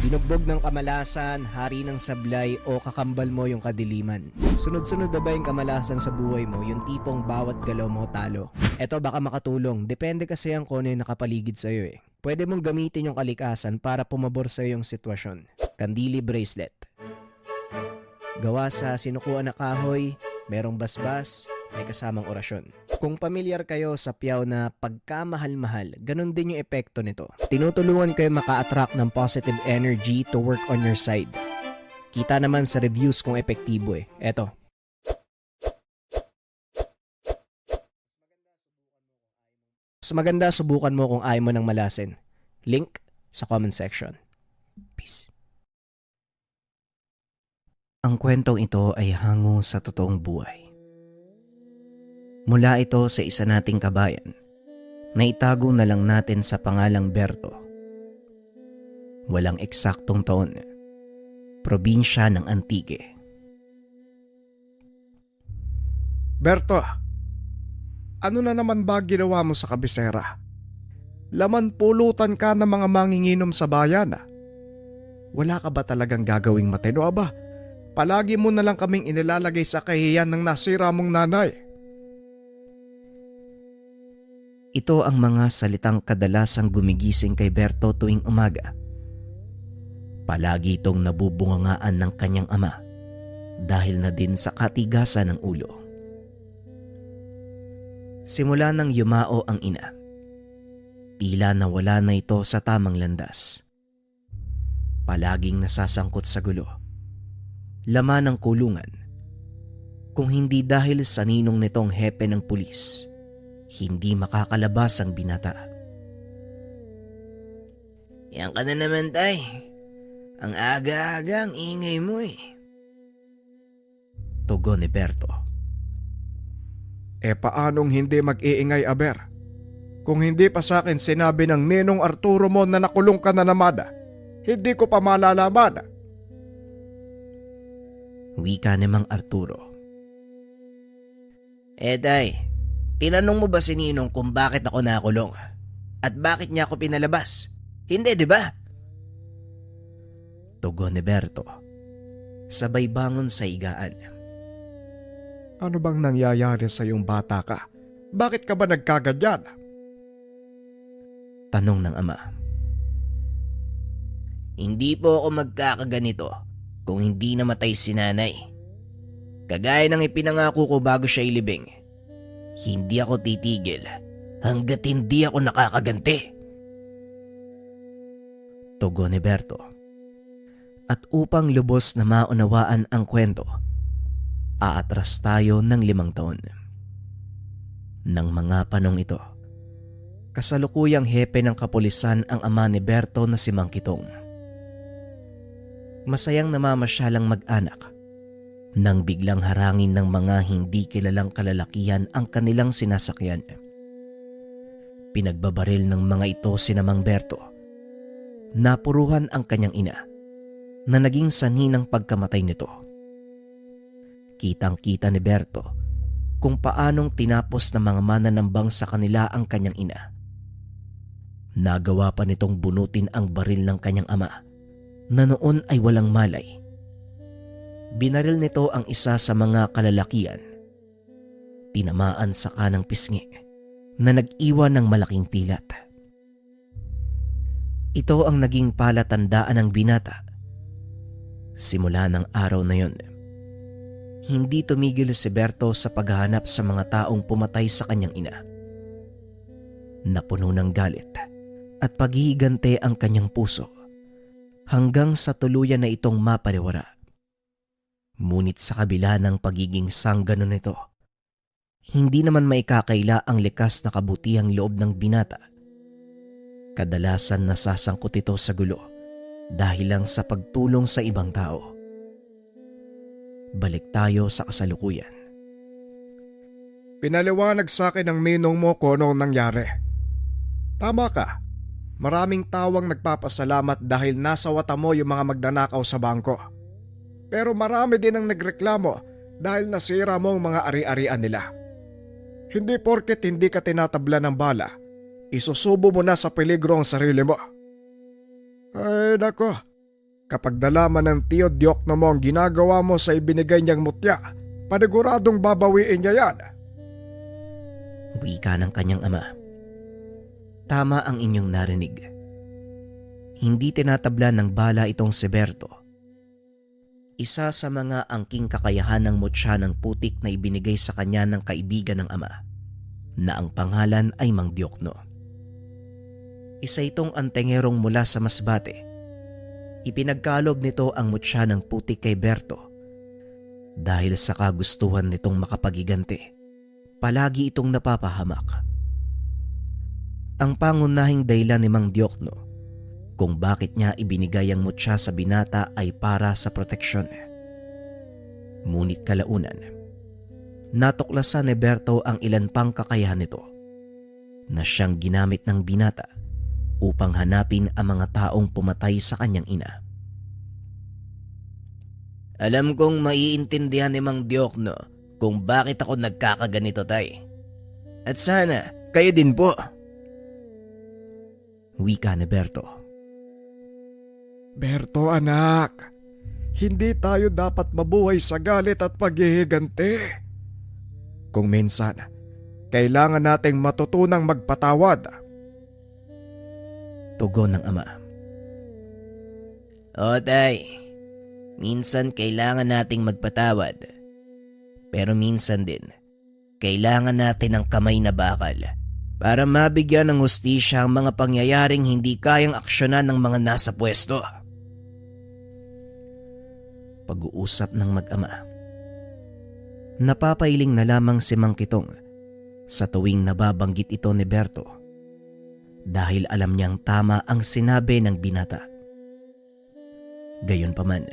Binugbog ng kamalasan, hari ng sablay o kakambal mo yung kadiliman. Sunod-sunod na ba yung kamalasan sa buhay mo, yung tipong bawat galaw mo talo? Eto baka makatulong, depende kasi ang kung ano yung nakapaligid sa'yo eh. Pwede mong gamitin yung kalikasan para pumabor sa'yo yung sitwasyon. Kandili bracelet. Gawa sa sinukuan na kahoy, merong basbas, may kasamang orasyon. Kung pamilyar kayo sa piyaw na pagkamahal-mahal, ganun din yung epekto nito. Tinutulungan kayo maka-attract ng positive energy to work on your side. Kita naman sa reviews kung epektibo eh. Eto. Mas maganda subukan mo kung ayaw mo ng malasin. Link sa comment section. Peace. Ang kwentong ito ay hango sa totoong buhay. Mula ito sa isa nating kabayan na itago na lang natin sa pangalang Berto. Walang eksaktong taon. Probinsya ng Antique. Berto, ano na naman ba ginawa mo sa kabisera? Laman pulutan ka ng mga manginginom sa bayan ah. Wala ka ba talagang gagawing matino ba? Palagi mo na lang kaming inilalagay sa kahiyan ng nasira mong nanay. Ito ang mga salitang kadalasang gumigising kay Berto tuwing umaga. Palagi itong nabubungangaan ng kanyang ama dahil na din sa katigasan ng ulo. Simula nang yumao ang ina, tila nawala na ito sa tamang landas. Palaging nasasangkot sa gulo, laman ng kulungan. Kung hindi dahil sa ninong nitong hepe ng pulis, hindi makakalabas ang binata. Yan ka na naman, tay. Ang aga-aga ang ingay mo eh. Tugon ni Berto. Paanong hindi mag-iingay aber? Kung hindi pa sa akin sinabi ng ninong Arturo mo na nakulong ka na naman, hindi ko pa malalaman. Wika ni Mang Arturo. Tay, tinanong mo ba si Ninong kung bakit ako nakulong? At bakit niya ako pinalabas? Hindi, di ba? Tugon ni Berto. Sabay bangon sa higaan. Ano bang nangyayari sa iyong bata ka? Bakit ka ba nagkaganyan? Tanong ng ama. Hindi po ako magkakaganito kung hindi namatay si nanay. Kagaya ng ipinangako ko bago siya ilibing. Hindi ako titigil hanggat hindi ako nakakaganti. Tugon ni Berto. At upang lubos na maunawaan ang kwento, aatras tayo ng 5 taon. Nang mga panong ito, kasalukuyang hepe ng kapulisan ang ama ni Berto na si Mang Kitong. Masayang namamasyal ang mag-anak nang biglang harangin ng mga hindi kilalang kalalakihan ang kanilang sinasakyan. Pinagbabaril ng mga ito si Mang Berto. Napuruhan ang kanyang ina na naging sanhi ng pagkamatay nito. Kitang-kita ni Berto kung paanong tinapos ng mga mananambang sa kanila ang kanyang ina. Nagawa pa nitong bunutin ang baril ng kanyang ama na noon ay walang malay. Binaril nito ang isa sa mga kalalakian. Tinamaan sa kanang pisngi na nag-iwan ng malaking pilat. Ito ang naging palatandaan ng binata. Simula ng araw na yon, hindi tumigil si Berto sa paghahanap sa mga taong pumatay sa kanyang ina. Napuno ng galit at paghihigante ang kanyang puso hanggang sa tuluyan na itong mapariwara. Ngunit sa kabila ng pagiging sanggano nito, hindi naman maikakaila ang likas na kabutihang loob ng binata. Kadalasan nasasangkot ito sa gulo dahil lang sa pagtulong sa ibang tao. Balik tayo sa kasalukuyan. Pinaliwanag sa akin ng ninong mo kung anong nangyari. Tama ka. Maraming tawang nagpapasalamat dahil nasawata mo yung mga magnanakaw sa bangko. Pero marami din ang nagreklamo dahil nasira mo ang mga ari-arian nila. Hindi porket hindi ka tinatabla ng bala, isusubo mo na sa peligro ang sarili mo. Ay nako, Kapag nalaman ng Tio Diokno mo ang ginagawa mo sa ibinigay niyang mutya, paniguradong babawiin niya yan. Wika ng kanyang ama. Tama ang inyong narinig. Hindi tinatabla ng bala itong si Berto. Isa sa mga angking kakayahan ng mutya ng putik na ibinigay sa kanya ng kaibigan ng ama, na ang pangalan ay Mang Diokno. Isa itong antengerong mula sa Masbate. Ipinagkalob nito ang mutya ng putik kay Berto. Dahil sa kagustuhan nitong makapagigante, palagi itong napapahamak. Ang pangunahing dahilan ni Mang Diokno kung bakit niya ibinigay ang mutya sa binata ay para sa proteksyon. Ngunit kalaunan, natuklasan ni Berto ang ilan pang kakayahan nito na siyang ginamit ng binata upang hanapin ang mga taong pumatay sa kanyang ina. Alam kong maiintindihan ni Mang Diokno kung bakit ako nagkakaganito, tay. At sana kayo din po. Wika ni Berto. Berto anak, hindi tayo dapat mabuhay sa galit at paghihigante. Kung minsan, kailangan nating matutunang magpatawad. Tugon ng ama. O tay, minsan kailangan nating magpatawad. Pero minsan din, kailangan natin ng kamay na bakal para mabigyan ng hustisya ang mga pangyayaring hindi kayang aksyonan ng mga nasa pwesto. Pag-uusap ng mag-ama. Napapailing na lamang si Mang Kitong sa tuwing nababanggit ito ni Berto dahil alam niyang tama ang sinabi ng binata. Gayunpaman,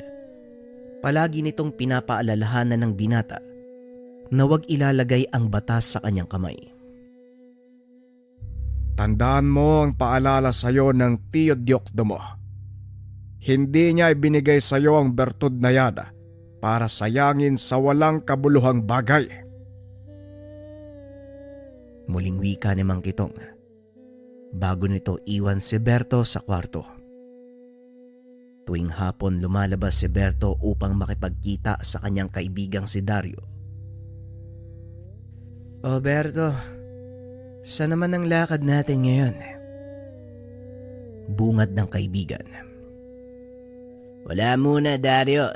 palagi nitong pinapaalalahanan ng binata na huwag ilalagay ang batas sa kanyang kamay. Tandaan mo ang paalala sa iyo ng Tio Diokno mo. Hindi niya ibinigay sa iyo ang bertud na yan para sayangin sa walang kabuluhang bagay. Muling wika ni Mang Kitong bago nito iwan si Berto sa kwarto. Tuwing hapon lumalabas si Berto upang makipagkita sa kanyang kaibigang si Dario. O Berto, saan naman ang lakad natin ngayon? Bungad ng kaibigan. Wala muna, Dario.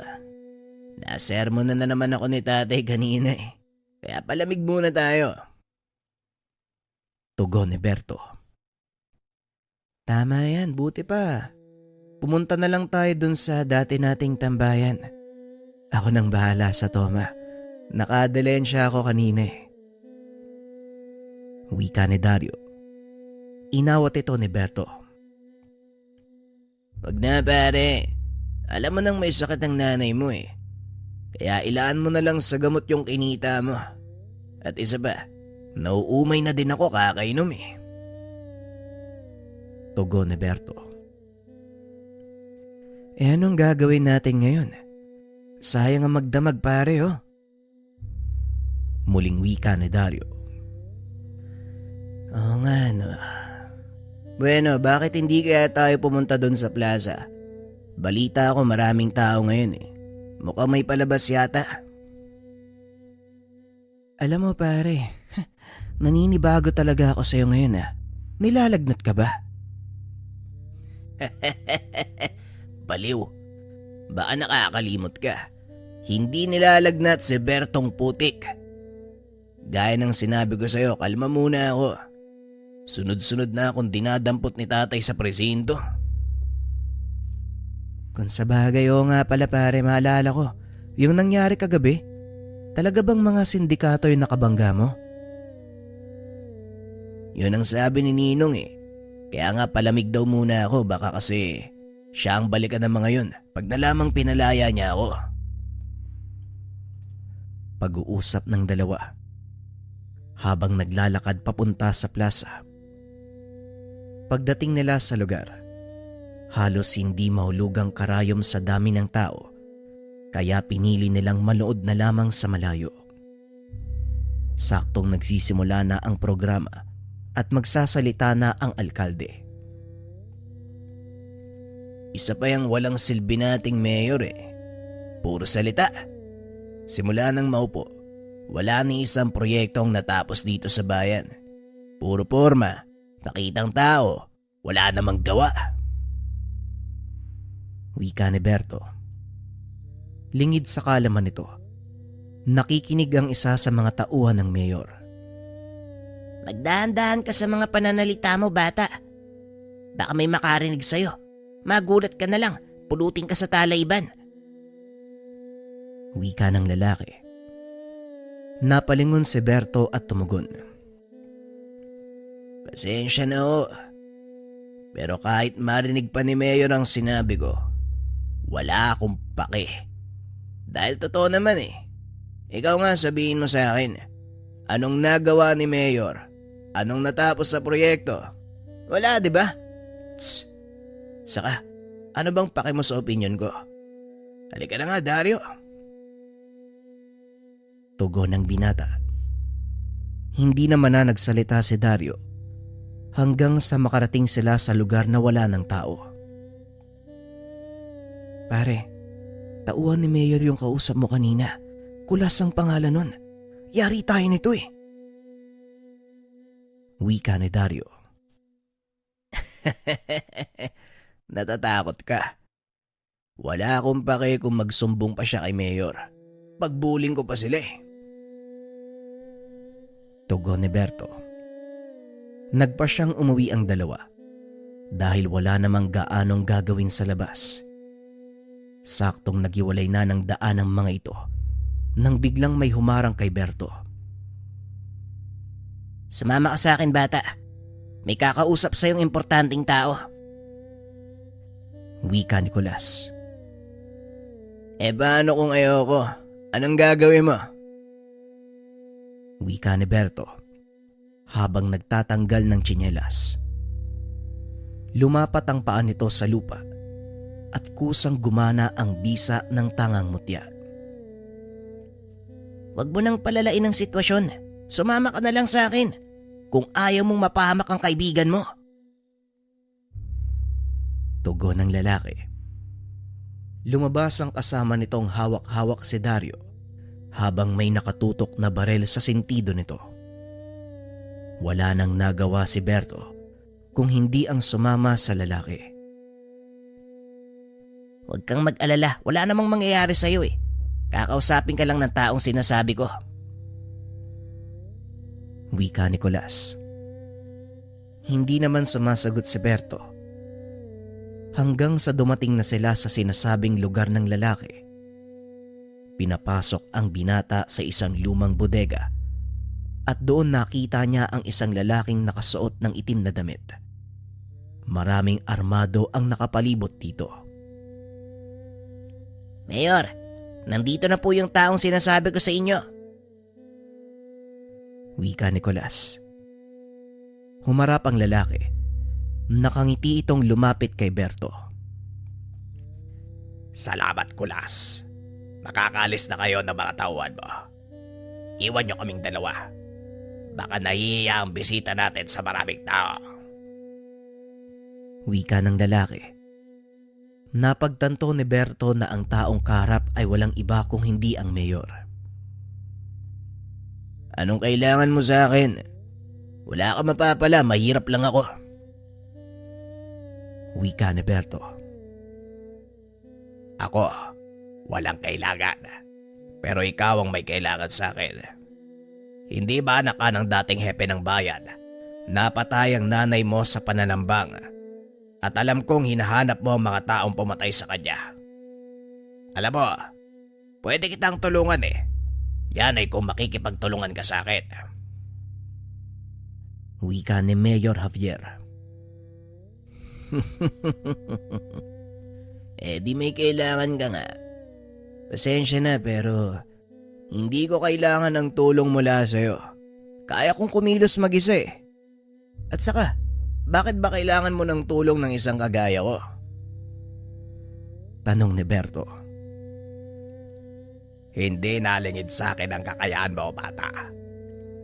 Nasermon na naman ako ni tatay kanina eh. Kaya palamig muna tayo. Tugon ni Berto. Tama yan, buti pa. Pumunta na lang tayo dun sa dati nating tambayan. Ako nang bahala sa Toma. Nakadalensya ako kanina eh. Wika ni Dario. Inawat ito ni Berto. Wag na pare. Alam mo nang may sakit ang nanay mo eh. Kaya ilaan mo na lang sa gamot yung kinita mo. At isa pa, nauumay na din ako kakainom eh. Tugon ni Berto. Eh anong gagawin natin ngayon? Sayang ang magdamag pare oh. Muling wika ni Dario. Oo nga no. Bueno, bakit hindi kaya tayo pumunta doon sa plaza? Balita ko maraming tao ngayon eh. Mukhang may palabas yata. Alam mo pare, naninibago talaga ako sa'yo ngayon ah. Nilalagnat ka ba? Baliw. Baka nakakalimot ka. Hindi nilalagnat si Bertong putik. Gaya ng sinabi ko sa'yo, kalma muna ako. Sunod-sunod na akong dinadampot ni tatay sa presinto. Kung sa bagay o nga pala pare, maalala ko. Yung nangyari kagabi, talaga bang mga sindikato yung nakabangga mo? Yun ang sabi ni Ninong eh. Kaya nga palamig daw muna ako baka kasi siya ang balikan ng mga yun pag nalamang pinalaya niya ako. Pag-uusap ng dalawa habang naglalakad papunta sa plaza. Pagdating nila sa lugar, halos hindi mahulugang karayom sa dami ng tao kaya pinili nilang manood na lamang sa malayo. Saktong nagsisimula na ang programa at magsasalita na ang alkalde. Isa pa yung walang silbi nating mayor eh. Puro salita. Simula nang maupo, wala ni isang proyektong natapos dito sa bayan. Puro porma, pakitang tao, wala namang gawa. Wika ni Berto. Lingid sa kalaman nito, nakikinig ang isa sa mga tauhan ng mayor. Magdahan-dahan ka sa mga pananalita mo, bata. Baka may makarinig sa'yo. Magulat ka na lang, pulutin ka sa talayban. Wika ng lalaki. Napalingon si Berto at tumugon. Pasensya na ho. Pero kahit marinig pa ni Mayor ang sinabi ko, wala akong pake. Dahil totoo naman eh. Ikaw nga sabihin mo sa akin, anong nagawa ni Mayor? Anong natapos sa proyekto? Wala, di ba? Tss. Saka, ano bang pake mo sa opinion ko? Halika na nga, Dario. Tugon ng binata. Hindi naman na nagsalita si Dario hanggang sa makarating sila sa lugar na wala ng tao. Pare, tauhan ni Mayor yung kausap mo kanina. Kulas ang pangalan nun. Yari tayo nito eh. Wika ni Dario. Natatakot ka. Wala akong pake kung magsumbong pa siya kay Mayor. Pagbuling ko pa sila eh. Tugon ni Berto. Nagpa siyang umuwi ang dalawa dahil wala namang gaanong gagawin sa labas. Saktong nagiwalay na ng daan ang mga ito nang biglang may humarang kay Berto. Sumama ka sa akin, bata. May kakausap sa yung importanteng tao. Wika ni Nicolas. Paano kung ayoko? Anong gagawin mo? Wika ni Berto habang nagtatanggal ng tsinelas. Lumapat ang paa nito sa lupa at kusang gumana ang bisa ng tangang mutya. Huwag mo nang palalain ang sitwasyon. Sumama ka na lang sa akin kung ayaw mong mapahamak ang kaibigan mo. Tugon ng lalaki. Lumabas ang kasama nitong hawak-hawak si Dario habang may nakatutok na barel sa sentido nito. Wala nang nagawa si Berto kung hindi ang sumama sa lalaki. Huwag kang mag-alala, wala namang mangyayari sa'yo eh. Kakausapin ka lang ng taong sinasabi ko. Wika ni Nicolas. Hindi naman sumasagot si Berto hanggang sa dumating na sila sa sinasabing lugar ng lalaki. Pinapasok ang binata sa isang lumang bodega at doon nakita niya ang isang lalaking nakasuot ng itim na damit. Maraming armado ang nakapalibot dito. Mayor, nandito na po yung taong sinasabi ko sa inyo. Wika ni Nicolas. Humarap ang lalaki. Nakangiti itong lumapit kay Berto. Salamat, Kulas. Makakaalis na kayo ng mga tauhan mo. Iwan niyo kaming dalawa. Baka nahihiya ang bisita natin sa maraming tao. Wika ng lalaki. Napagtanto ni Berto na ang taong kaharap ay walang iba kung hindi ang mayor. Anong kailangan mo sa akin? Wala ka mapapala, mahirap lang ako. Wika ni Berto. Ako, walang kailangan. Pero ikaw ang may kailangan sa akin. Hindi ba anak ka ng dating hepe ng bayan? Napatay ang nanay mo sa pananambang. At alam kong hinahanap mo ang mga taong pumatay sa kanya. Alam mo, pwede kitang tulungan eh. Yan ay kung makikipagtulungan ka sa akin. Wika ni Mayor Javier. Di may kailangan ka nga. Pasensya na pero hindi ko kailangan ng tulong mula sa'yo. Kaya kong kumilos mag-isa eh. At saka, bakit ba kailangan mo ng tulong ng isang kagaya ko? Tanong ni Berto. Hindi nalingid sa akin ang kakayahan mo, bata.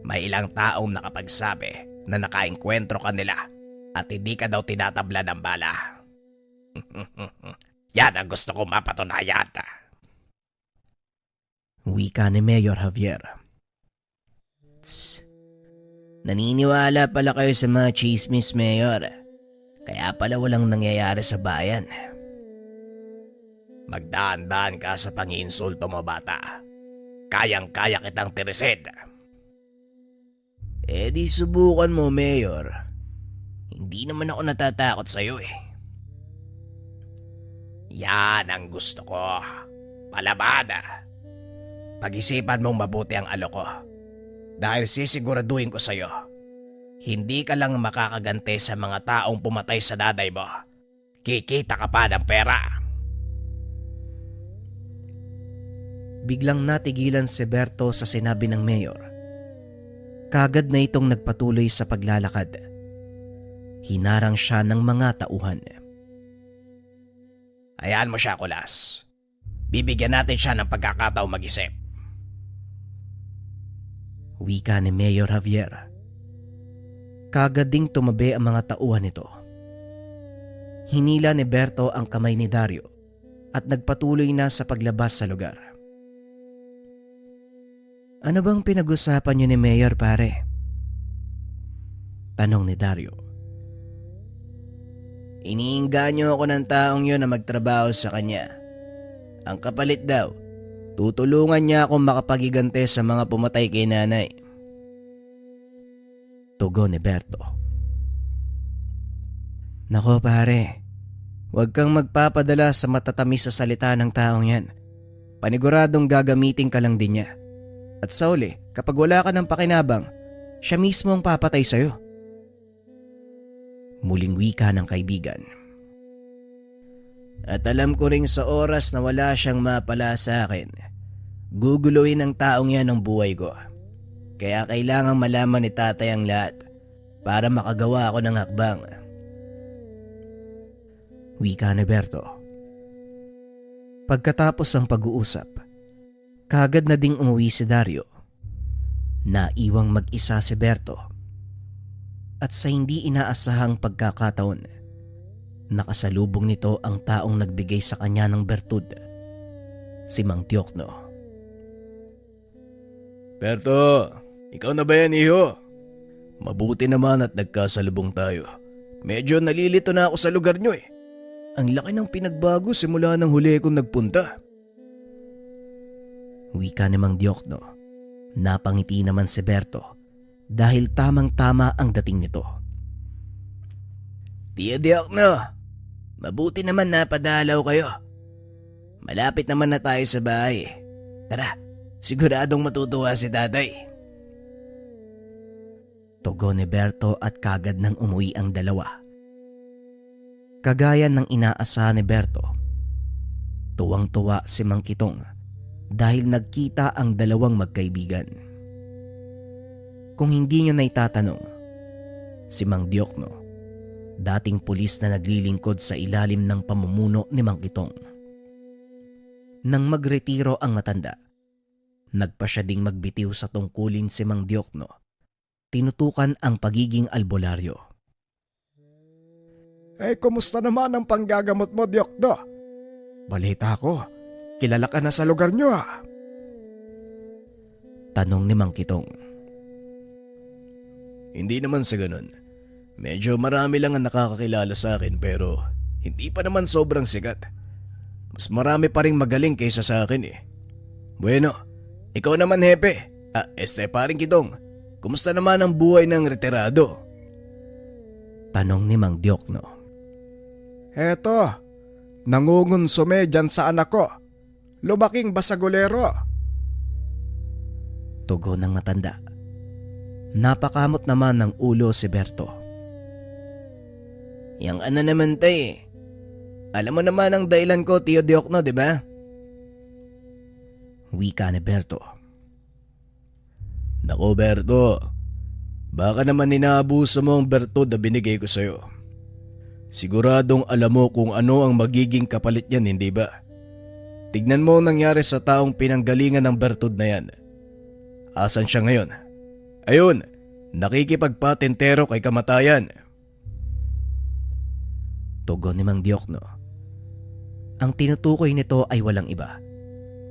May ilang taong nakapagsabi na nakaengkwentro ka nila at hindi ka daw tinatabla ng bala. Yan ang gusto ko mapatunayan. Wika ni Mayor Javier. Tss, naniniwala pala kayo sa mga chismis, Mayor. Kaya pala walang nangyayari sa bayan. Magdaan-daan ka sa panginsulto mo, bata. Kayang-kaya kitang tirisid. Eh di subukan mo, Mayor. Hindi naman ako natatakot sa'yo eh. Yan ang gusto ko. Palaban. Pag-isipan mong mabuti ang alok ko. Dahil sisiguraduhin ko sa'yo, hindi ka lang makakagante sa mga taong pumatay sa daday mo. Kikita ka pa ng pera. Biglang natigilan si Berto sa sinabi ng Mayor. Kagad na itong nagpatuloy sa paglalakad. Hinarang siya ng mga tauhan. Hayaan mo siya, Kulas. Bibigyan natin siya ng pagkakataong mag-isip. Wika ni Mayor Javier. Kagad ding tumabi ang mga tauhan nito. Hinila ni Berto ang kamay ni Dario at nagpatuloy na sa paglabas sa lugar. Ano bang pinag-usapan niyo ni Mayor, pare? Tanong ni Dario. Iniinganyo ako ng taong yun na magtrabaho sa kanya. Ang kapalit daw, tutulungan niya akong makapagigante sa mga pumatay kay nanay. Tugon ni Berto. Nako pare, huwag kang magpapadala sa matatamis sa salita ng taong yan. Paniguradong gagamitin ka lang din niya. At sa uli, kapag wala ka ng pakinabang, siya mismo ang papatay sa'yo. Muling wika ng kaibigan. At alam ko ring sa oras na wala siyang mapala sa akin, guguluhin ng taong yan ang buhay ko. Kaya kailangang malaman ni tatay ang lahat para makagawa ako ng hakbang. Wika ni Berto. Pagkatapos ang pag-uusap, kagad na ding umuwi si Dario. Naiwang mag-isa si Berto. At sa hindi inaasahang pagkakataon, nakasalubong nito ang taong nagbigay sa kanya ng bertud, si Mang Diokno. Berto, ikaw na ba yan, iho? Mabuti naman at nagkasalubong tayo. Medyo nalilito na ako sa lugar nyo eh. Ang laki ng pinagbago simula ng huli kong nagpunta. Wika ni Mang Diokno. Napangiti naman si Berto dahil tamang-tama ang dating nito. Tiyo Diokno, mabuti naman napadalaw kayo. Malapit naman na tayo sa bahay. Tara, siguradong matutuwa si tatay. Tugon ni Berto at kagad nang umuwi ang dalawa. Kagaya ng inaasahan ni Berto, tuwang-tuwa si Mang Kitong dahil nagkita ang dalawang magkaibigan. Kung hindi nyo na itatanong, si Mang Diokno, dating pulis na naglilingkod sa ilalim ng pamumuno ni Mang Kitong. Nang magretiro ang matanda, nagpa siya ding magbitiw sa tungkulin si Mang Diokno. Tinutukan ang pagiging albularyo. Kumusta naman ang panggagamot mo, Diokno? Balita ko, kilala ka na sa lugar nyo ah. Tanong ni Mang Kitong. Hindi naman sa ganun. Medyo marami lang ang nakakakilala sa akin pero hindi pa naman sobrang sikat. Mas marami pa ring magaling kaysa sa akin eh. Bueno, ikaw naman hepe. Paring Kitong, kumusta naman ang buhay ng retirado? Tanong ni Mang Diokno. Eto, nangungunsume dyan sa anak ko. Lumaking basagulero. Tugon ng matanda. Napakamot naman ng ulo si Berto. Yang ano naman tay. Alam mo naman ang dahilan ko, Tiyo Diokno, di ba? Wika ni Berto. Nako Berto, baka naman inaabuso mo ang bertud na binigay ko sa'yo. Siguradong alam mo kung ano ang magiging kapalit niyan, hindi ba? Tignan mo ang nangyari sa taong pinanggalingan ng bertud na yan. Asan siya ngayon? Ayun, nakikipagpatentero kay kamatayan. Tugon ni Mang Diokno Ang tinutukoy nito ay walang iba,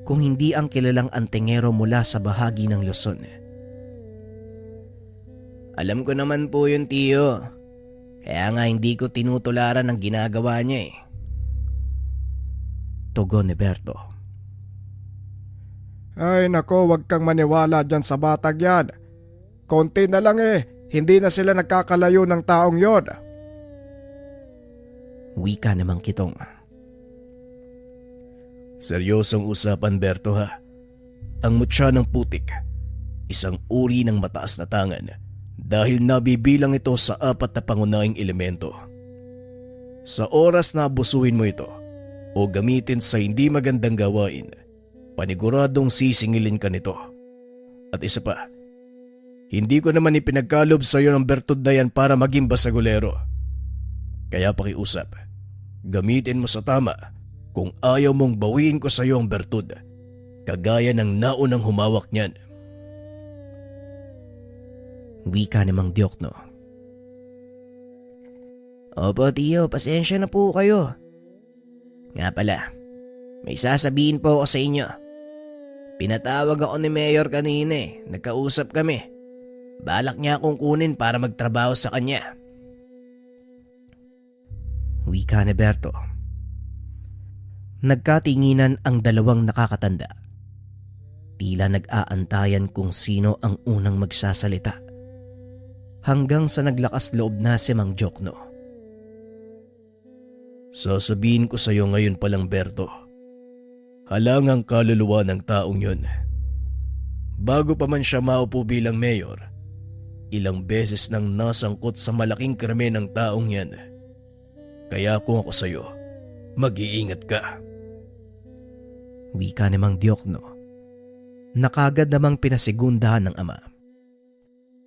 kung hindi ang kilalang antingero mula sa bahagi ng Luzon. Alam ko naman po yun, tiyo. Kaya nga hindi ko tinutularan ang ginagawa niya eh. Tugon ni Berto. Ay nako, wag kang maniwala dyan sa batag yan. Konti na lang hindi na sila nagkakalayo ng taong yon. Wika namang Kitong. Seryosong usapan, Berto ha. Ang mutya ng putik, isang uri ng mataas na tangan dahil nabibilang ito sa 4 na pangunahing elemento. Sa oras na abusuhin mo ito o gamitin sa hindi magandang gawain, paniguradong sisingilin ka nito. At isa pa, hindi ko naman ipinagkalob sa iyo ng bertud na yan para maging basagulero. Kaya pakiusap, gamitin mo sa tama kung ayaw mong bawiin ko sa iyo ang bertud, kagaya ng naunang humawak niyan. Wika namang Diokno. Opo tiyo, pasensya na po kayo. Nga pala, may sasabihin po ako sa inyo. Pinatawag ako ni Mayor kanina nagkausap kami. Balak niya akong kunin para magtrabaho sa kanya. Wika ni Berto. Nagkatinginan ang dalawang nakakatanda. Tila nag-aantayan kung sino ang unang magsasalita. Hanggang sa naglakas loob na si Mang Diokno. Sasabihin ko sa iyo ngayon palang, Berto. Halangang kaluluwa ng taong yun. Bago pa man siya maupo bilang mayor, ilang beses nang nasangkot sa malaking krimen ng taong yan. Kaya kung ako sa iyo, mag-iingat ka. Wika ni Mang Diokno. Nakagad namang pinasigundahan ng ama.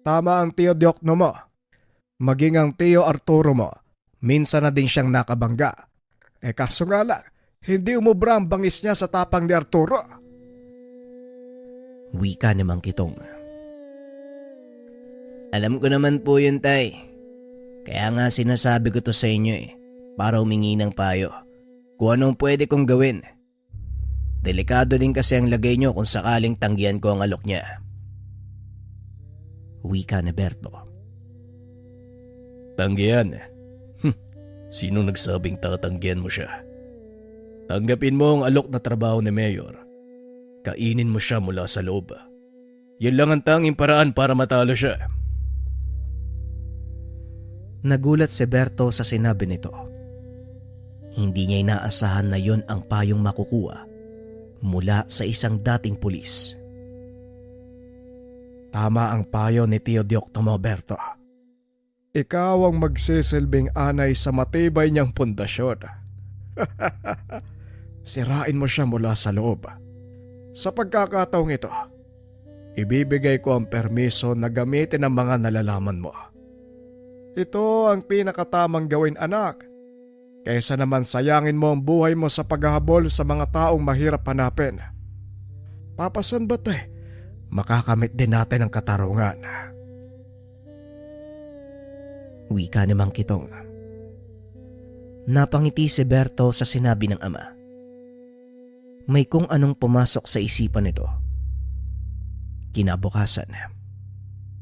Tama ang Tio Diokno mo. Maging ang Tio Arturo mo, minsan na din siyang nakabangga. Kaso nga lang, hindi umubra ang bangis niya sa tapang ni Arturo. Wika ni Mang Kitong. Alam ko naman po yun, tay. Kaya nga sinasabi ko to sa inyo para humingi ng payo kung anong pwede kong gawin. Delikado din kasi ang lagay nyo kung sakaling tanggihan ko ang alok niya. Wika ni Berto. Tanggihan? Sino nagsabing tatanggihan mo siya? Tanggapin mo ang alok na trabaho ni Mayor. Kainin mo siya mula sa loob. Yan lang ang tanging paraan para matalo siya. Nagulat si Berto sa sinabi nito. Hindi niya inaasahan na yon ang payong makukuha mula sa isang dating pulis. Tama ang payo ni Tio Diokno, Berto. Ikaw ang magsisilbing anay sa matibay niyang pundasyon. Sirain mo siya mula sa loob. Sa pagkakataong ito, ibibigay ko ang permiso na gamitin ang mga nalalaman mo. Ito ang pinakatamang gawin, anak. Kaysa naman sayangin mo ang buhay mo sa paghahabol sa mga taong mahirap hanapin. Papasan ba't makakamit din natin ang katarungan. Wika ni Mang Kitong. Napangiti si Berto sa sinabi ng ama. May kung anong pumasok sa isipan nito. Kinabukasan,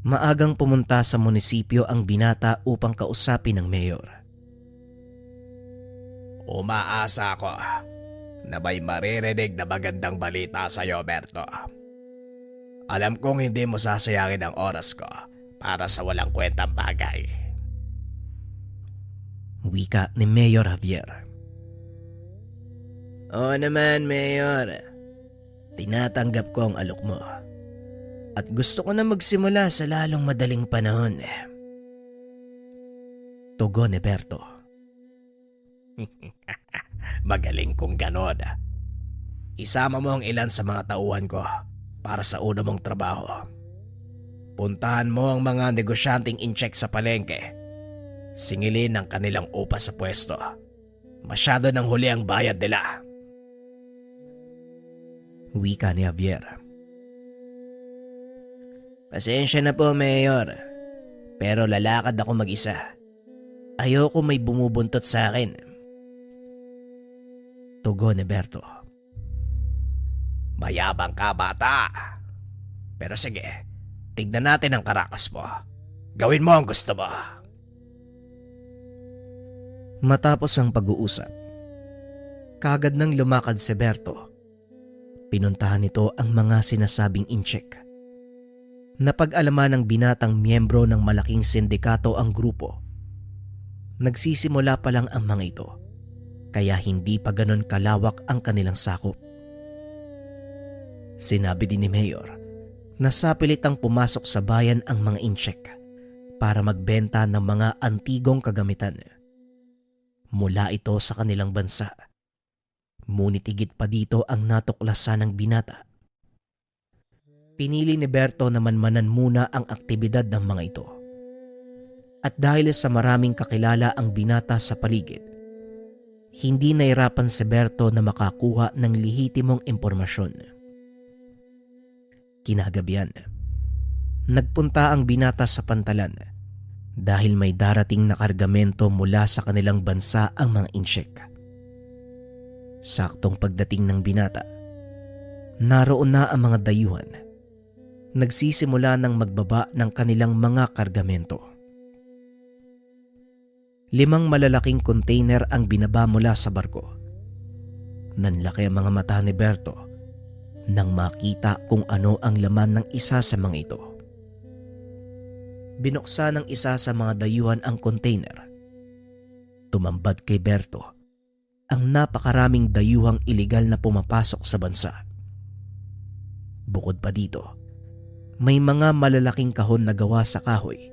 maagang pumunta sa munisipyo ang binata upang kausapin ng mayor. Umaasa ako na may maririnig na magandang balita sa iyo, Berto. Alam kong hindi mo sasayangin ang oras ko para sa walang kwentang bagay. Wika ni Mayor Javier. Oo naman, Mayor. Tinatanggap ko ang alok mo. At gusto ko na magsimula sa lalong madaling panahon. Tugon ni Berto. Magaling kong ganon. Isama mo ang ilan sa mga tauhan ko para sa una mong trabaho. Puntahan mo ang mga negosyanteng in-check sa palengke. Singilin ang kanilang upa sa pwesto. Masyado nang huli ang bayad nila. Wika ni Javier. Pasensya na po, Mayor. Pero lalakad ako mag-isa. Ayoko may bumubuntot sa akin. Tugon ni Berto. Mayabang ka, bata. Pero sige, tignan natin ang karakas mo. Gawin mo ang gusto mo. Matapos ang pag-uusap, kagad nang lumakad si Berto. Pinuntahan nito ang mga sinasabing incheck. Napag-alaman ng binatang miyembro ng malaking sindikato ang grupo. Nagsisimula pa lang ang mga ito, kaya hindi pa ganon kalawak ang kanilang sakop. Sinabi din ni Mayor na sapilitang pumasok sa bayan ang mga incheck para magbenta ng mga antigong kagamitan. Mula ito sa kanilang bansa. Ngunit higit pa dito ang natuklasan ng binata. Pinili ni Berto na manmanan muna ang aktibidad ng mga ito. At dahil sa maraming kakilala ang binata sa paligid, hindi nahirapan si Berto na makakuha ng lehitimong impormasyon. Kinagabihan, nagpunta ang binata sa Pantalan dahil may darating na kargamento mula sa kanilang bansa ang mga incheck. Saktong pagdating ng binata, naroon na ang mga dayuhan. Nagsisimula ng magbaba ng kanilang mga kargamento. 5 malalaking container ang binaba mula sa barko. Nanlaki ang mga mata ni Berto nang makita kung ano ang laman ng isa sa mga ito. Binuksan ng isa sa mga dayuhan ang container. Tumambad kay Berto ang napakaraming dayuhang iligal na pumapasok sa bansa. Bukod pa dito, may mga malalaking kahon na gawa sa kahoy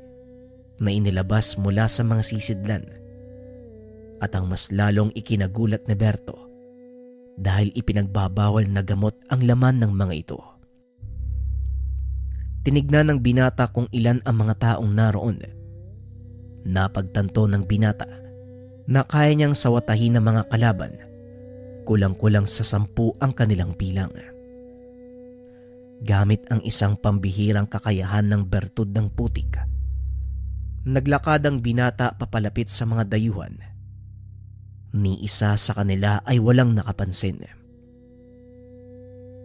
na inilabas mula sa mga sisidlan. At ang mas lalong ikinagulat ni Berto dahil ipinagbabawal na gamot ang laman ng mga ito. Tinignan ng binata kung ilan ang mga taong naroon. Napagtanto ng binata na kaya niyang sawatahin ng mga kalaban, kulang-kulang sa 10 ang kanilang bilang. Gamit ang isang pambihirang kakayahan ng bertud ng putik, naglakad ang binata papalapit sa mga dayuhan. Ni isa sa kanila ay walang nakapansin.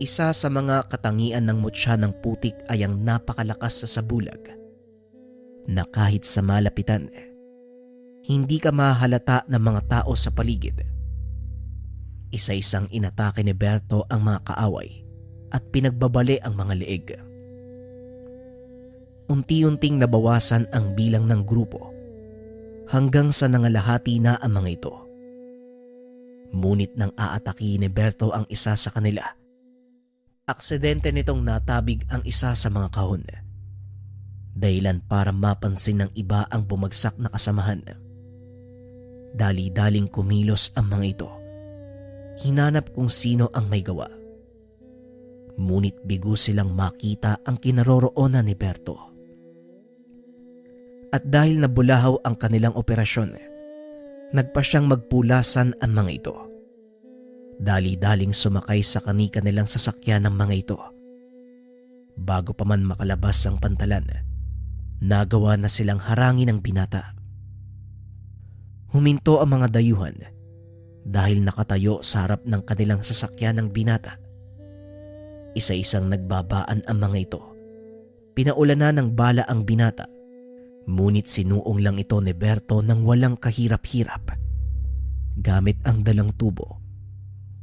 Isa sa mga katangian ng mutya ng putik ay ang napakalakas sa sabulag na kahit sa malapitan, hindi ka mahalata ng mga tao sa paligid. Isa-isang inatake ni Berto ang mga kaaway at pinagbabali ang mga leeg. Unti-unting nabawasan ang bilang ng grupo hanggang sa nangalahati na ang mga ito. Ngunit nang aatake ni Berto ang isa sa kanila, aksidente nitong natabig ang isa sa mga kahon. Dahilan para mapansin ng iba ang bumagsak na kasamahan. Dali-daling kumilos ang mga ito. Hinanap kung sino ang may gawa. Ngunit bigo silang makita ang kinaroroonan ni Berto. At dahil nabulahaw ang kanilang operasyon, nagpa siyang magpulasan ang mga ito. Dali-daling sumakay sa kani-kanilang sasakyan ng mga ito. Bago pa man makalabas ang Pantalan, nagawa na silang harangin ng binata. Huminto ang mga dayuhan dahil nakatayo sa harap ng kanilang sasakyan ng binata. Isa-isang nagbabaan ang mga ito. Pinaulanan ng bala ang binata, ngunit sinuong lang ito ni Berto ng walang kahirap-hirap. Gamit ang dalang tubo,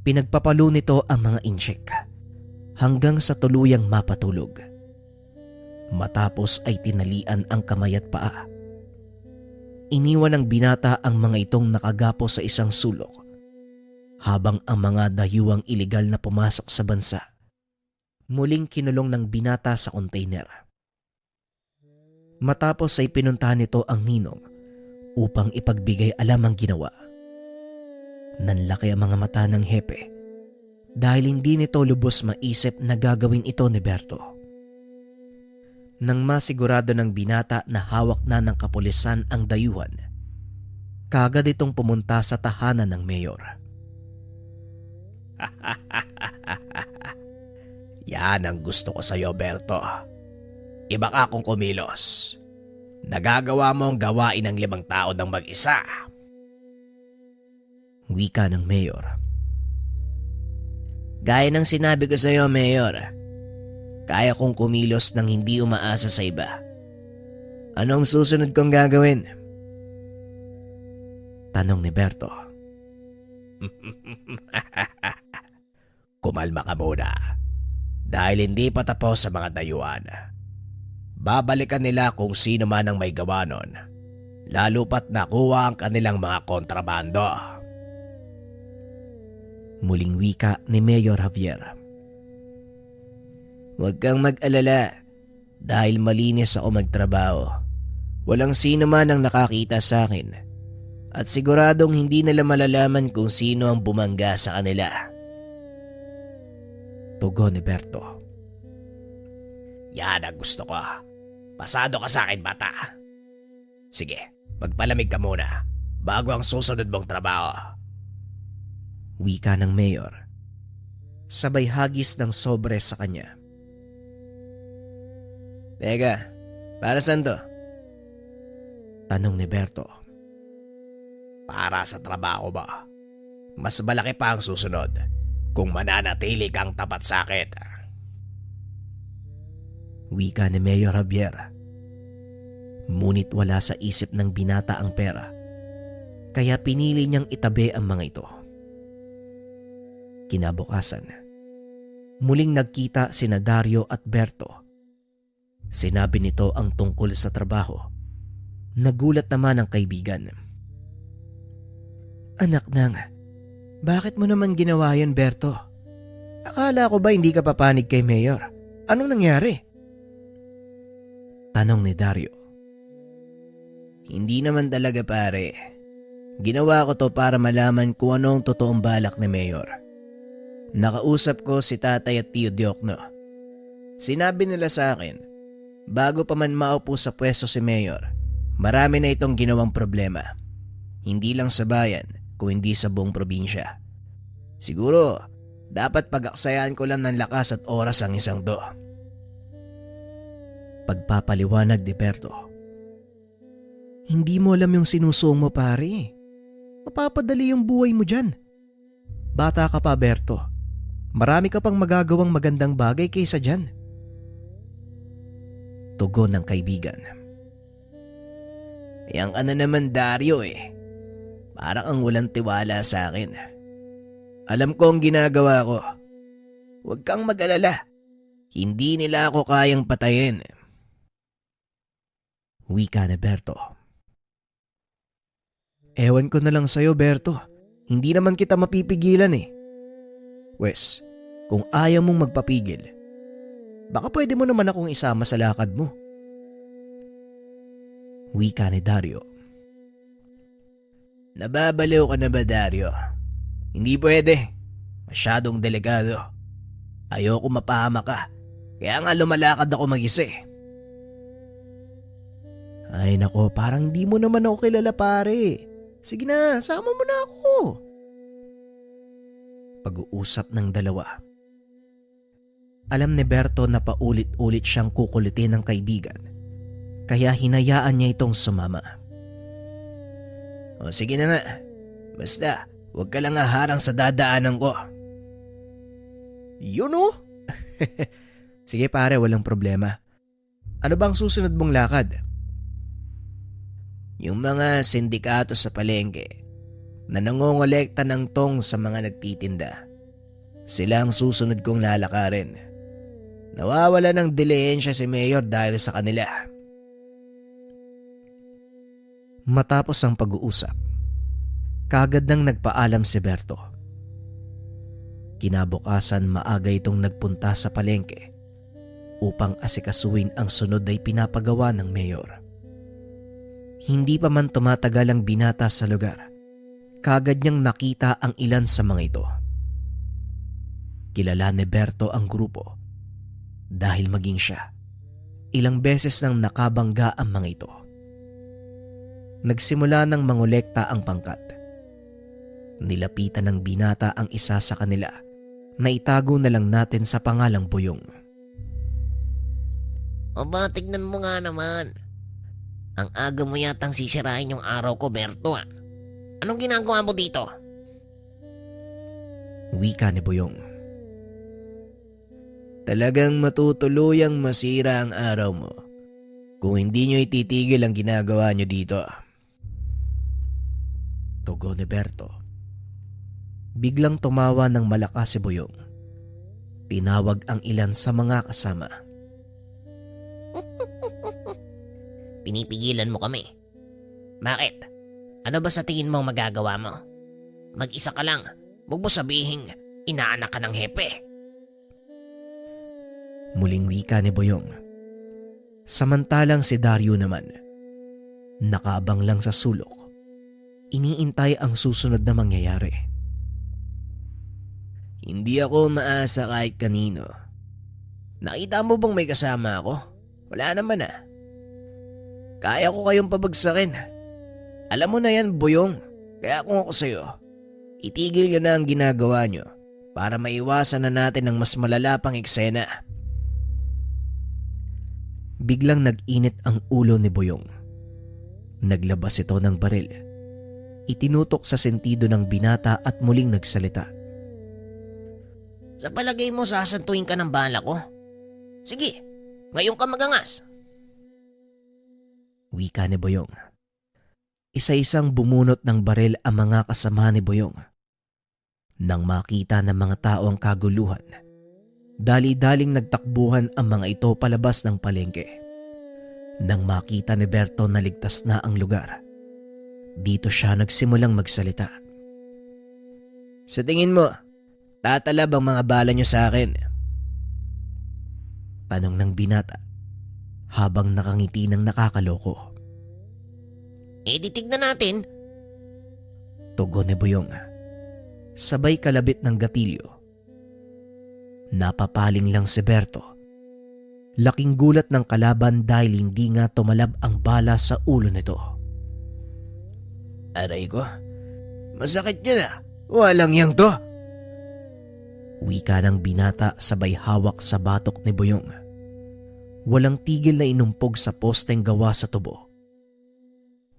pinagpapalo nito ang mga incheck hanggang sa tuluyang mapatulog. Matapos ay tinalian ang kamay at paa. Iniwan ng binata ang mga itong nakagapo sa isang sulok habang ang mga dayuhang iligal na pumasok sa bansa muling kinulong ng binata sa container. Matapos ay pinuntahan nito ang ninong upang ipagbigay alam ang ginawa. Nanlaki ang mga mata ng hepe dahil hindi nito lubos maisip na gagawin ito ni Berto. Nang masigurado ng binata na hawak na ng kapulisan ang dayuhan, kagad itong pumunta sa tahanan ng mayor. Yan ang gusto ko sa'yo, Berto. Iba ka kung kumilos. Nagagawa mo ang gawain ng 5 tao ng mag-isa. Wika ng mayor. Gaya ng sinabi ko sa iyo, Mayor, kaya kong kumilos nang hindi umaasa sa iba. Anong susunod kong gagawin? Tanong ni Berto. Kumalma ka muna. Dahil hindi pa tapos sa mga dayuhan. Babalikan nila kung sino man ang may gawa nun. Lalo pat nakuha ang kanilang mga kontrabando. Muling wika ni Mayor Javier. Huwag kang mag-alala. Dahil malinis ako magtrabaho. Walang sino man ang nakakita sa akin. At siguradong hindi nila malalaman kung sino ang bumangga sa kanila. Tugon ni Berto. Yan ang gusto ko. Pasado ka sa akin, bata. Sige, magpalamig ka muna bago ang susunod mong trabaho. Wika ng Mayor. Sabay hagis ng sobre sa kanya. Teka, para saan to? Tanong ni Berto. Para sa trabaho ba? Mas malaki pa ang susunod kung mananatili kang tapat sa akin. Wika ni Mayor Javier. Ngunit wala sa isip ng binata ang pera, kaya pinili niyang itabi ang mga ito. Kinabukasan, muling nagkita sina Dario at Berto. Sinabi nito ang tungkol sa trabaho. Nagulat naman ang kaibigan. Anak nang, bakit mo naman ginawa yan, Berto? Akala ko ba hindi ka papanig kay Mayor? Anong nangyari? Tanong ni Dario. Hindi naman talaga, pare. Ginawa ko to para malaman kung ano ang totoong balak ni Mayor. Nakausap ko si Tatay at Tio Diokno. Sinabi nila sa akin, bago pa man maupo sa pwesto si Mayor, marami na itong ginawang problema. Hindi lang sa bayan, kung hindi sa buong probinsya. Siguro, dapat pag-aksayan ko lang ng lakas at oras ang isang to. Pagpapaliwanag ni Berto. Hindi mo alam yung sinusuong mo, pare. Mapapadali yung buhay mo dyan. Bata ka pa, Berto. Marami ka pang magagawang magandang bagay kaysa dyan. Tugon ng kaibigan. Yang ano naman, Dario eh. Parang ang walang tiwala sa akin. Alam ko ang ginagawa ko. Huwag kang mag-alala. Hindi nila ako kayang patayin. Wika ni Berto. Ewan ko na lang sa'yo, Berto. Hindi naman kita mapipigilan eh. Wes, kung ayaw mong magpapigil, baka pwede mo naman akong isama sa lakad mo. Wika ni Dario. Nababaliw ka na ba, Dario? Hindi pwede. Masyadong delikado. Ayoko mapahama ka. Kaya nga lumalakad ako mag-isa eh. Ay nako, parang hindi mo naman ako kilala, pare. Sige na, sama mo na ako. Pag-uusap ng dalawa. Alam ni Berto na paulit-ulit siyang kukulitin ng kaibigan, kaya hinayaan niya itong sumama. O sige na nga, basta huwag ka lang haharang sa dadaanan ko. Yun o? Sige pare, walang problema. Ano bang susunod mong lakad? Yung mga sindikato sa palengke na nangongolekta ng tong sa mga nagtitinda. Sila ang susunod kong lalakarin. Nawawala ng dilehensya si Mayor dahil sa kanila. Matapos ang pag-uusap, kaagad nang nagpaalam si Berto. Kinabukasan maaga itong nagpunta sa palengke upang asikasuhin ang sunod ay pinapagawa ng Mayor. Hindi pa man tumatagal ang binata sa lugar, kaagad niyang nakita ang ilan sa mga ito. Kilala ni Berto ang grupo dahil maging siya, ilang beses nang nakabangga ang mga ito. Nagsimula ng mangolekta ang pangkat. Nilapitan ng binata ang isa sa kanila na itago na lang natin sa pangalang Buyong. Aba, tignan mo nga naman. Ang aga mo yatang sisirain yung araw ko, Berto ah. Anong ginagawa mo dito? Wika ni Buyong. Talagang matutuluyang masira ang araw mo kung hindi nyo ititigil ang ginagawa nyo dito. Tugon ni Berto. Biglang tumawa ng malakas si Boyong. Tinawag ang ilan sa mga kasama. Pinipigilan mo kami. Bakit? Ano ba sa tingin mo ang magagawa mo? Mag-isa ka lang. Huwag mo sabihing inaanak ka ng hepe. Muling wika ni Boyong. Samantalang si Dario naman, nakaabang lang sa sulok. Iniintay ang susunod na mangyayari. Hindi ako maasa kahit kanino. Nakita mo bang may kasama ako? Wala naman ah. Kaya ko kayong pabagsakin. Alam mo na yan, Boyong. Kaya kung ako sa'yo, itigil nyo na ang ginagawa nyo para maiwasan na natin ang mas malala pang eksena. Biglang nag-init ang ulo ni Boyong. Naglabas ito ng baril. Itinutok sa sentido ng binata at muling nagsalita. Sa palagay mo sasantuin ka ng bala ko? Sige, ngayon ka magangas. Wika ni Boyong. Isa-isang bumunot ng baril ang mga kasama ni Boyong. Nang makita ng mga tao ang kaguluhan, dali-daling nagtakbuhan ang mga ito palabas ng palengke. Nang makita ni Berto na ligtas na ang lugar, dito siya nagsimulang magsalita. Sa tingin mo, tatalab ang mga bala nyo sa akin? Tanong ng binata habang nakangiti ng nakakaloko. Di tignan natin. Tugon ni Boyong. Sabay kalabit ng gatilyo. Napapaling lang si Berto. Laking gulat ng kalaban dahil hindi nga tumalab ang bala sa ulo nito. Aray ko, masakit yun ah. Walang yang to. Wika ng binata sabay hawak sa batok ni Boyong. Walang tigil na inumpog sa posteng gawa sa tubo.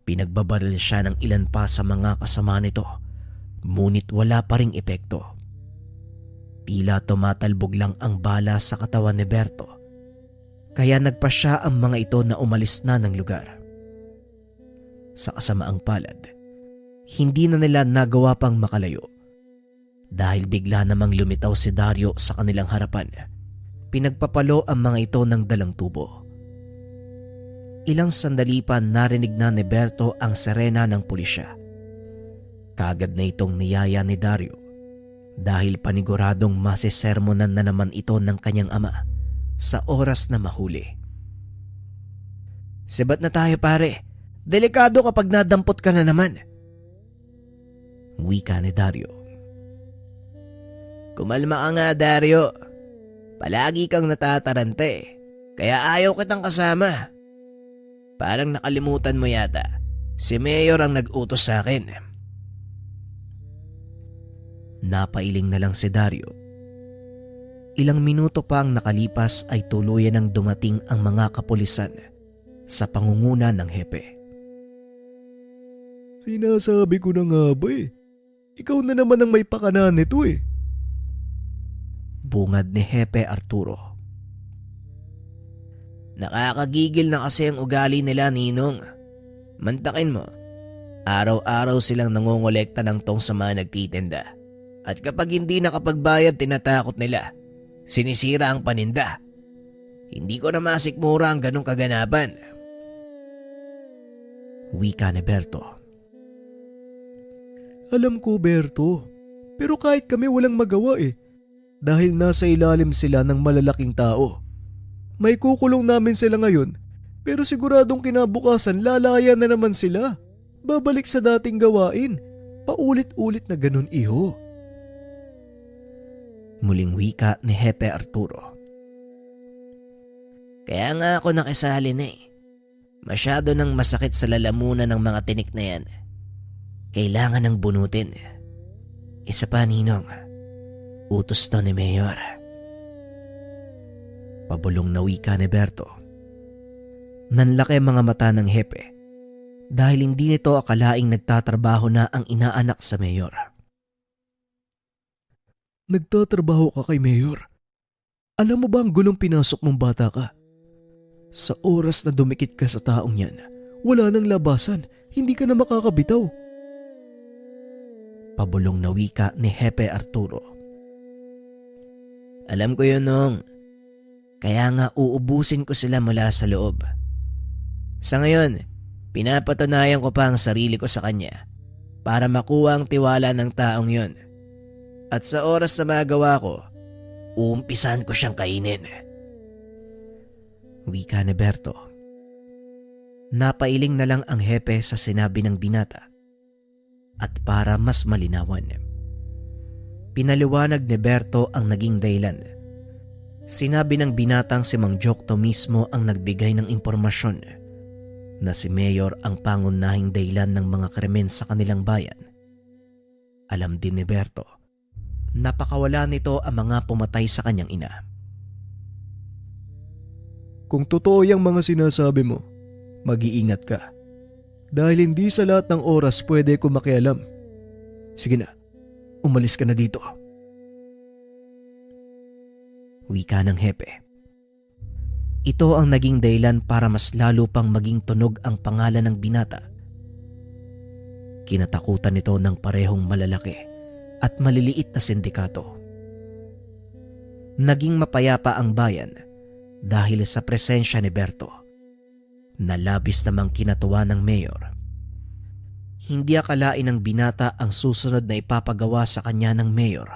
Pinagbabaril siya ng ilan pa sa mga kasama nito, ngunit wala pa ring epekto. Tila tumatalbog lang ang bala sa katawan ni Berto, kaya nagpa siya ang mga ito na umalis na ng lugar. Sa kasamaang palad, hindi na nila nagawa pang makalayo. Dahil bigla namang lumitaw si Dario sa kanilang harapan, pinagpapalo ang mga ito ng dalang tubo. Ilang sandali pa narinig na ni Berto ang sirena ng pulisya. Kagad na itong niyaya ni Dario dahil paniguradong masisermonan na naman ito ng kanyang ama sa oras na mahuli. Sibat na tayo pare. Delikado kapag nadampot ka na naman. Wika ni Dario. Kumalma ka nga, Dario. Palagi kang natatarante, kaya ayaw kitang kasama. Parang nakalimutan mo yata, si Mayor ang nag-utos sa akin. Napailing na lang si Dario. Ilang minuto pa ang nakalipas ay tuluyan ng dumating ang mga kapulisan sa pangunguna ng hepe. Sinasabi ko na nga ba eh. Ikaw na naman ang may pakana nito eh. Bungad ni Hepe Arturo. Nakakagigil na kasi ang ugali nila, Ninong. Mantakin mo, araw-araw silang nangongolekta ng tong sa mga nagtitinda. At kapag hindi nakapagbayad, tinatakot nila. Sinisira ang paninda. Hindi ko na masikmura ang ganong kaganapan. Wika ni Berto. Alam ko, Berto. Pero kahit kami walang magawa eh. Dahil nasa ilalim sila ng malalaking tao. May kukulong namin sila ngayon, pero siguradong kinabukasan lalaya na naman sila. Babalik sa dating gawain. Paulit-ulit na ganun, iho. Muling wika ni Hepe Arturo. Kaya nga ako nakisali na eh. Masyado nang masakit sa lalamunan ng mga tinik na yan. Kailangan ng bunutin. Isa pa, Ninong. Utos to ni Mayor. Pabulong na wika ni Berto. Nanlaki mga mata ng hepe dahil hindi nito akalaing nagtatrabaho na ang inaanak sa Mayor. Nagtatrabaho ka kay Mayor? Alam mo ba ang gulong pinasok mong bata ka? Sa oras na dumikit ka sa taong yan, wala nang labasan, hindi ka na makakabitaw. Pabulong na wika ni Hepe Arturo. Alam ko yun, Nong. Kaya nga uubusin ko sila mula sa loob. Sa ngayon, pinapatunayan ko pa ang sarili ko sa kanya para makuha ang tiwala ng taong yon. At sa oras na magawa ko, uumpisan ko siyang kainin. Wika ni Berto. Napailing na lang ang hepe sa sinabi ng binata. At para mas malinawan, pinaliwanag ni Berto ang naging dahilan. Sinabi ng binatang si Mang Jokto mismo ang nagbigay ng impormasyon na si Mayor ang pangunahing dahilan ng mga krimen sa kanilang bayan. Alam din ni Berto, napakawala nito ang mga pumatay sa kanyang ina. Kung totoo yung mga sinasabi mo, mag-iingat ka. Dahil hindi sa lahat ng oras pwede ko makialam. Sige na, umalis ka na dito. Wika ng hepe. Ito ang naging dahilan para mas lalo pang maging tunog ang pangalan ng binata. Kinatakutan nito ng parehong malalaki at maliliit na sindikato. Naging mapayapa ang bayan dahil sa presensya ni Berto, na labis namang kinatuwa ng mayor. Hindi akalain ng binata ang susunod na ipapagawa sa kanya ng mayor.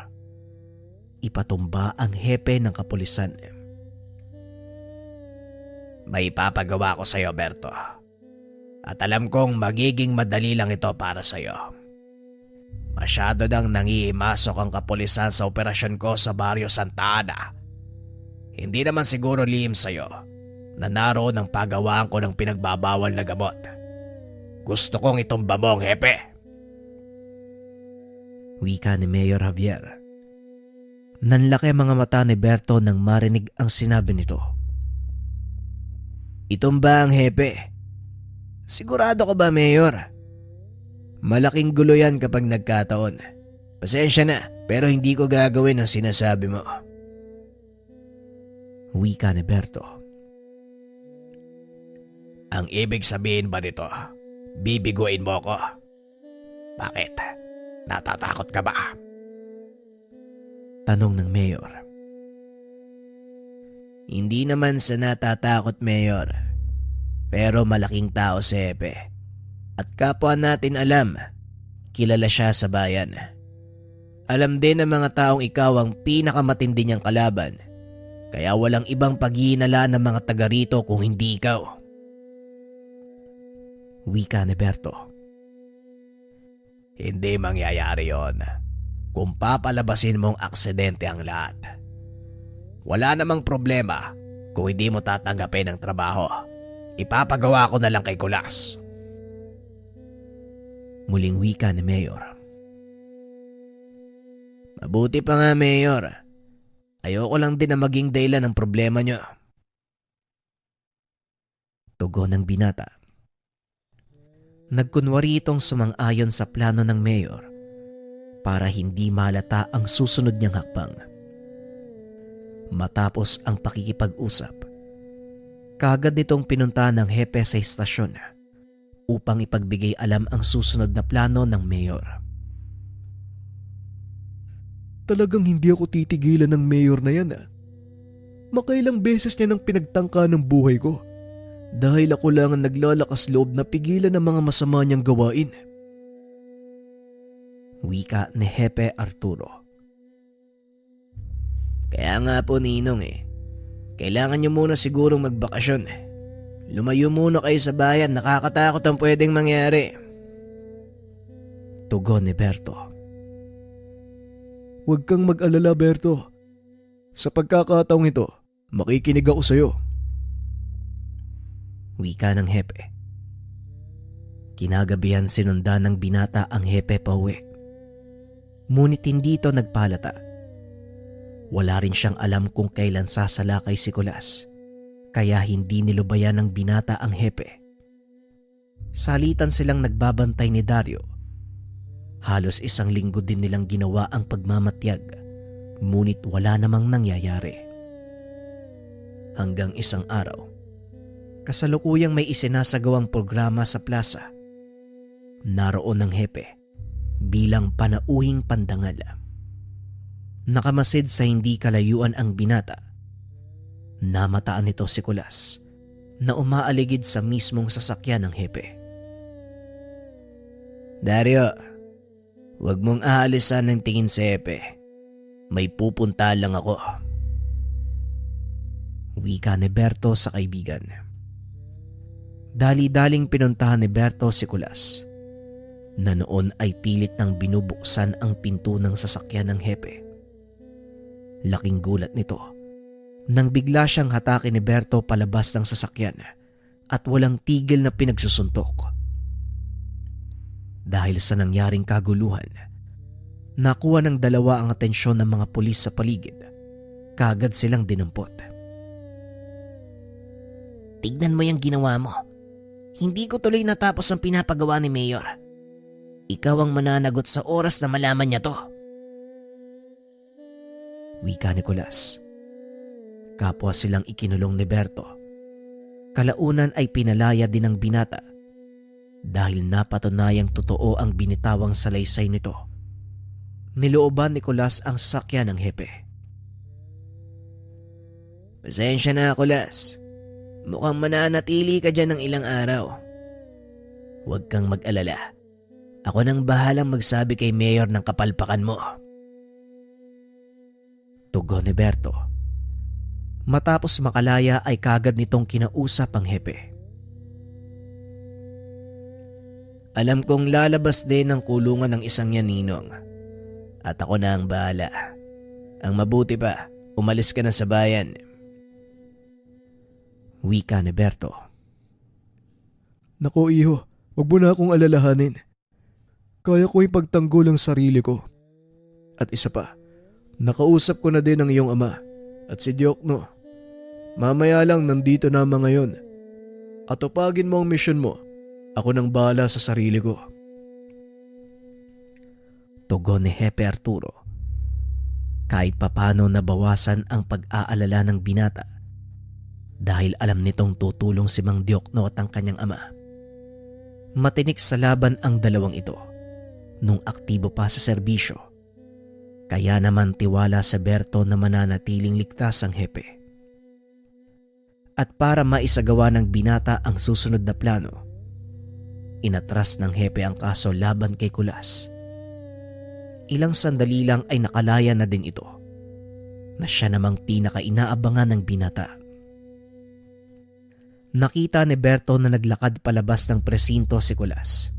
Ipatumba ang hepe ng kapulisan. May ipapagawa ko sa'yo, Berto. At alam kong magiging madali lang ito para sa'yo. Masyado nang nangihimasok ang kapulisan sa operasyon ko sa Barrio Santa Ana. Hindi naman siguro lihim sa'yo na naroon ang paggawaan ko ng pinagbabawal na gamot. Gusto kong itumba mo ang hepe. Wika ni Mayor Javier. Nanlaki mga mata ni Berto nang marinig ang sinabi nito. Itumba ang hepe. Sigurado ka ba, Mayor? Malaking gulo yan kapag nagkataon. Pasensya na, pero hindi ko gagawin ang sinasabi mo. Wika ni Berto. Ang ibig sabihin ba nito, bibiguin mo ko? Bakit? Natatakot ka ba? Tanong ng mayor. Hindi naman sa natatakot, Mayor. Pero malaking tao si Hepe. At kapwa natin alam, kilala siya sa bayan. Alam din ng mga taong ikaw ang pinakamatindi niyang kalaban. Kaya walang ibang paghihinala ng mga taga rito kung hindi ikaw. Wika ni Berto. Hindi mangyayari yon kung papalabasin mong aksidente ang lahat. Wala namang problema kung hindi mo tatanggapin ang trabaho. Ipapagawa ko na lang kay Kulas. Muling wika ni Mayor. Mabuti pa nga, Mayor. Ayoko lang din na maging dahilan ng problema niyo. Tugon ng binata. Nagkunwari itong sumang-ayon sa plano ng mayor para hindi malata ang susunod niyang hakbang. Matapos ang pakikipag-usap, kaagad nitong pinunta ng hepe sa istasyon upang ipagbigay alam ang susunod na plano ng mayor. Talagang hindi ako titigilan ng mayor na yan. Makailang beses niya nang pinagtangka ng buhay ko. Dahil ako lang ang naglalakas loob na pigilan ang mga masama niyang gawain. Wika ni Hepe Arturo. Kaya nga po, Ninong kailangan niyo muna sigurong magbakasyon. Lumayo muna kayo sa bayan, nakakatakot ang pwedeng mangyari. Tugon ni Berto. Huwag kang mag-alala, Berto. Sa pagkakataong ito, makikinig ako sa'yo. Wika ng hepe. Kinagabihan sinundan ng binata ang hepe pauwi. Ngunit hindi ito nagpalata. Wala rin siyang alam kung kailan sasalakay si Kulas, kaya hindi nilubayan ng binata ang hepe. Salitan silang nagbabantay ni Dario. Halos 1 linggo din nilang ginawa ang pagmamatyag, ngunit wala namang nangyayari. Hanggang isang araw, kasalukuyang may isinasagawang programa sa plaza. Naroon ang hepe bilang panauhing pandangal. Nakamasid sa hindi kalayuan ang binata. Namataan nito si Kulas na umaaligid sa mismong sasakyan ng hepe. Dario, wag mong aalisan ng tingin sa hepe. May pupunta lang ako. Wika ni Berto sa kaibigan. Dali-daling pinuntahan ni Berto si Kulas na noon ay pilit nang binubuksan ang pinto ng sasakyan ng hepe. Laking gulat nito nang bigla siyang hatakin ni Berto palabas ng sasakyan at walang tigil na pinagsusuntok. Dahil sa nangyaring kaguluhan, nakuha ng dalawa ang atensyon ng mga pulis sa paligid. Kaagad silang dinampot. Tignan mo yung ginawa mo. Hindi ko tuloy natapos ang pinapagawa ni Mayor. Ikaw ang mananagot sa oras na malaman niya to. Wika ni Kulas. Kapwa silang ikinulong ni Berto. Kalaunan ay pinalaya din ng binata dahil napatunayang totoo ang binitawang salaysay nito. Nilooban ni Kulas ang sasakyan ng hepe. Pasensya na, Kulas. Mukhang mananatili ka dyan ng ilang araw. Huwag kang mag-alala. Ako nang bahalang magsabi kay Mayor ng kapalpakan mo. Tugon ni Berto. Matapos makalaya ay kagad nitong kinausap ang hepe. Alam kong lalabas din ng kulungan ng isang yan, Ninong. At ako na ang bahala. Ang mabuti pa, umalis ka na sa bayan. Wika ni Berto. Nako iho, wag mo na akong alalahanin. Kaya ko ipagtanggol ang sarili ko. At isa pa, nakausap ko na din ang iyong ama at si Diokno. Mamaya lang nandito na mga ngayon. At tupagin mo ang misyon mo. Ako nang bahala sa sarili ko. Tugon ni Hepe Arturo. Kahit papano nabawasan ang pag-aalala ng binata dahil alam nitong tutulong si Mang Diokno at ang kanyang ama. Matinik sa laban ang dalawang ito nung aktibo pa sa serbisyo. Kaya naman tiwala sa Berto na mananatiling ligtas ang hepe. At para maisagawa ng binata ang susunod na plano, inatras ng hepe ang kaso laban kay Kulas. Ilang sandali lang ay nakalaya na din ito na siya namang pinaka-inaabangan ng binata. Nakita ni Berto na naglakad palabas ng presinto si Kulas.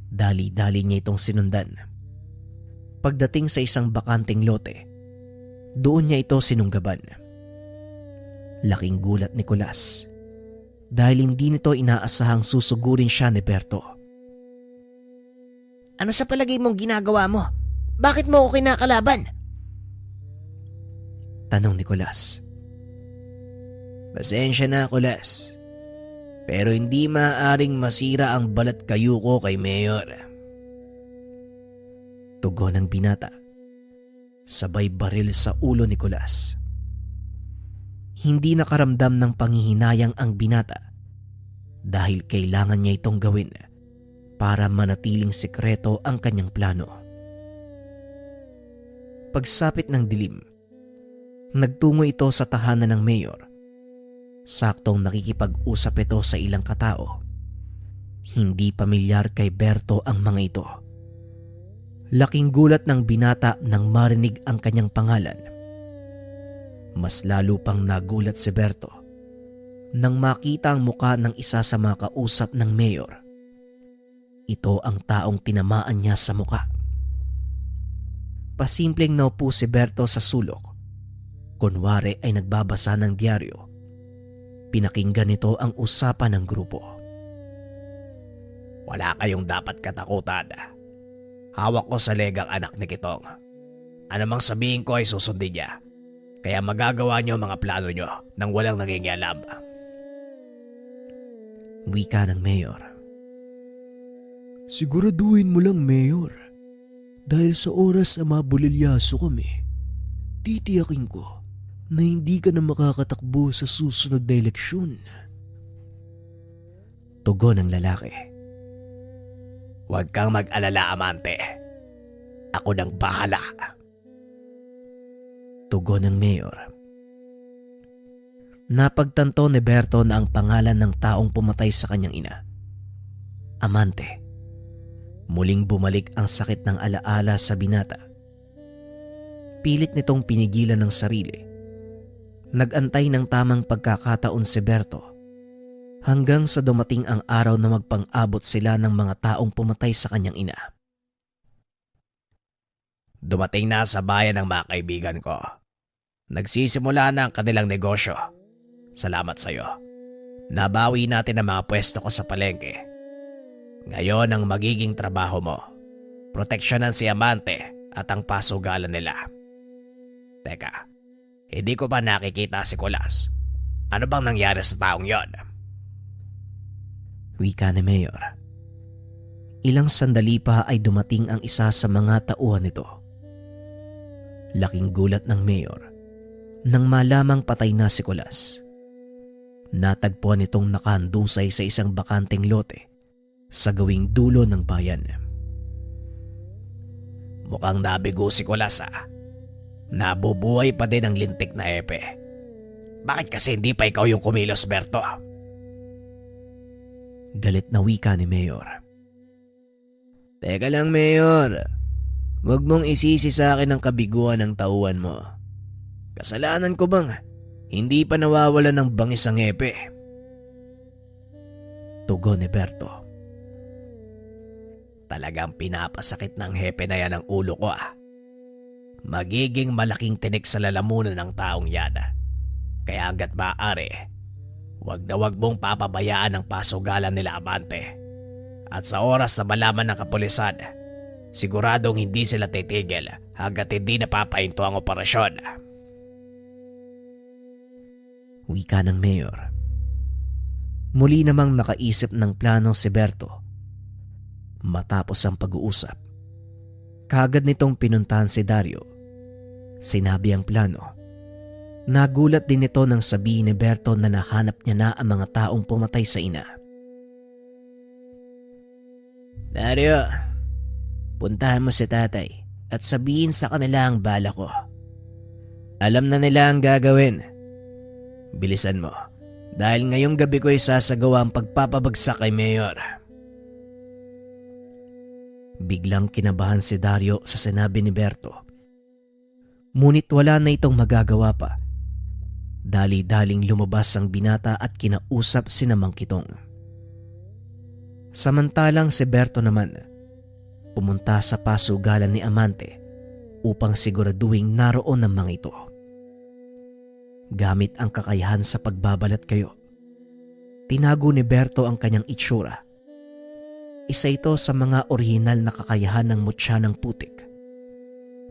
Dali-dali niya itong sinundan. Pagdating sa isang bakanting lote, doon niya ito sinunggaban. Laking gulat ni Kulas dahil hindi nito inaasahang susugurin siya ni Berto. Ano sa palagay mong ginagawa mo? Bakit mo ako kinakalaban? Tanong ni Kulas. Pasensya na, Kulas. Pero hindi maaaring masira ang balat kayo ko kay Mayor. Tugon ng binata. Sabay baril sa ulo ni Kulas. Hindi nakaramdam ng panghihinayang ang binata dahil kailangan niya itong gawin para manatiling sikreto ang kanyang plano. Pagsapit ng dilim, nagtungo ito sa tahanan ng Mayor. Saktong nakikipag-usap ito sa ilang katao. Hindi pamilyar kay Berto ang mga ito. Laking gulat ng binata nang marinig ang kanyang pangalan. Mas lalo pang nagulat si Berto nang makita ang muka ng isa sa mga kausap ng Mayor. Ito ang taong tinamaan niya sa muka. Pasimpleng naupo si Berto sa sulok. Kunwari ay nagbabasa ng diaryo. Pinakinggan nito ang usapan ng grupo. Wala kayong dapat katakutan. Hawak ko sa legang anak ni Kitong. Anumang sabihin ko ay susundin niya. Kaya magagawa niyo mga plano niyo nang walang nangingialam. Wika ng Mayor. Siguraduhin mo lang, Mayor. Dahil sa oras na mabulilyaso kami, titiyakin ko na hindi ka na makakatakbo sa susunod na eleksyon. Tugon ng lalaki. Huwag kang mag-alala, Amante. Ako nang bahala. Tugon ng mayor. Napagtanto ni Berto na ang pangalan ng taong pumatay sa kanyang ina, Amante. Muling bumalik ang sakit ng alaala sa binata. Pilit nitong pinigilan ng sarili. Nag-antay ng tamang pagkakataon si Berto hanggang sa dumating ang araw na magpang-abot sila ng mga taong pumatay sa kanyang ina. Dumating na sa bayan ng mga kaibigan ko. Nagsisimula na ang kanilang negosyo. Salamat sa iyo. Nabawi natin ang mga pwesto ko sa palengke. Ngayon ang magiging trabaho mo. Proteksyonan si Amante at ang pasugalan nila. Teka, hindi ko pa nakikita si Kulas. Ano bang nangyari sa taong yon? Wika ni Mayor. Ilang sandali pa ay dumating ang isa sa mga tauhan nito. Laking gulat ng Mayor nang malamang patay na si Kulas. Natagpuan itong nakahandusay sa isang bakanteng lote sa gawing dulo ng bayan. Mukhang nabigo si Kulas ah. Nabubuhay pa din ang lintik na epe. Bakit kasi hindi pa ikaw yung kumilos, Berto? Galit na wika ni Mayor. Teka lang, Mayor. Huwag mong isisi sa akin ang kabiguan ng tauhan mo. Kasalanan ko bang hindi pa nawawala ng bangis ang epe? Tugon ni Berto. Talagang pinapasakit ng hepe na yan ang ulo ko ah. Magiging malaking tinik sa lalamunan ng taong yan. Kaya hanggat maaari, wag na wag mong papabayaan ang pasugalan nila, Amante. At sa oras na malaman ng kapulisan, siguradong hindi sila titigil hanggat hindi napapahinto ang operasyon. Wika ng Mayor. Muli namang nakaisip ng plano si Berto. Matapos ang pag-uusap, kaagad nitong pinuntahan si Dario. Sinabi ang plano. Nagulat din ito nang sabihin ni Berto na nahanap niya na ang mga taong pumatay sa ina. Dario, puntahan mo si tatay at sabihin sa kanila ang bala ko. Alam na nila ang gagawin. Bilisan mo, dahil ngayong gabi ko isasagawa ang pagpapabagsak kay Mayor. Biglang kinabahan si Dario sa sinabi ni Berto. Ngunit wala na itong magagawa pa. Dali-daling lumabas ang binata at kinausap si Mang Kitong. Samantalang si Berto naman, pumunta sa pasugalan ni Amante upang siguraduhin naroon ang mga ito. Gamit ang kakayahan sa pagbabalat kayo, tinago ni Berto ang kanyang itsura. Isa ito sa mga orihinal na kakayahan ng mutya ng putik.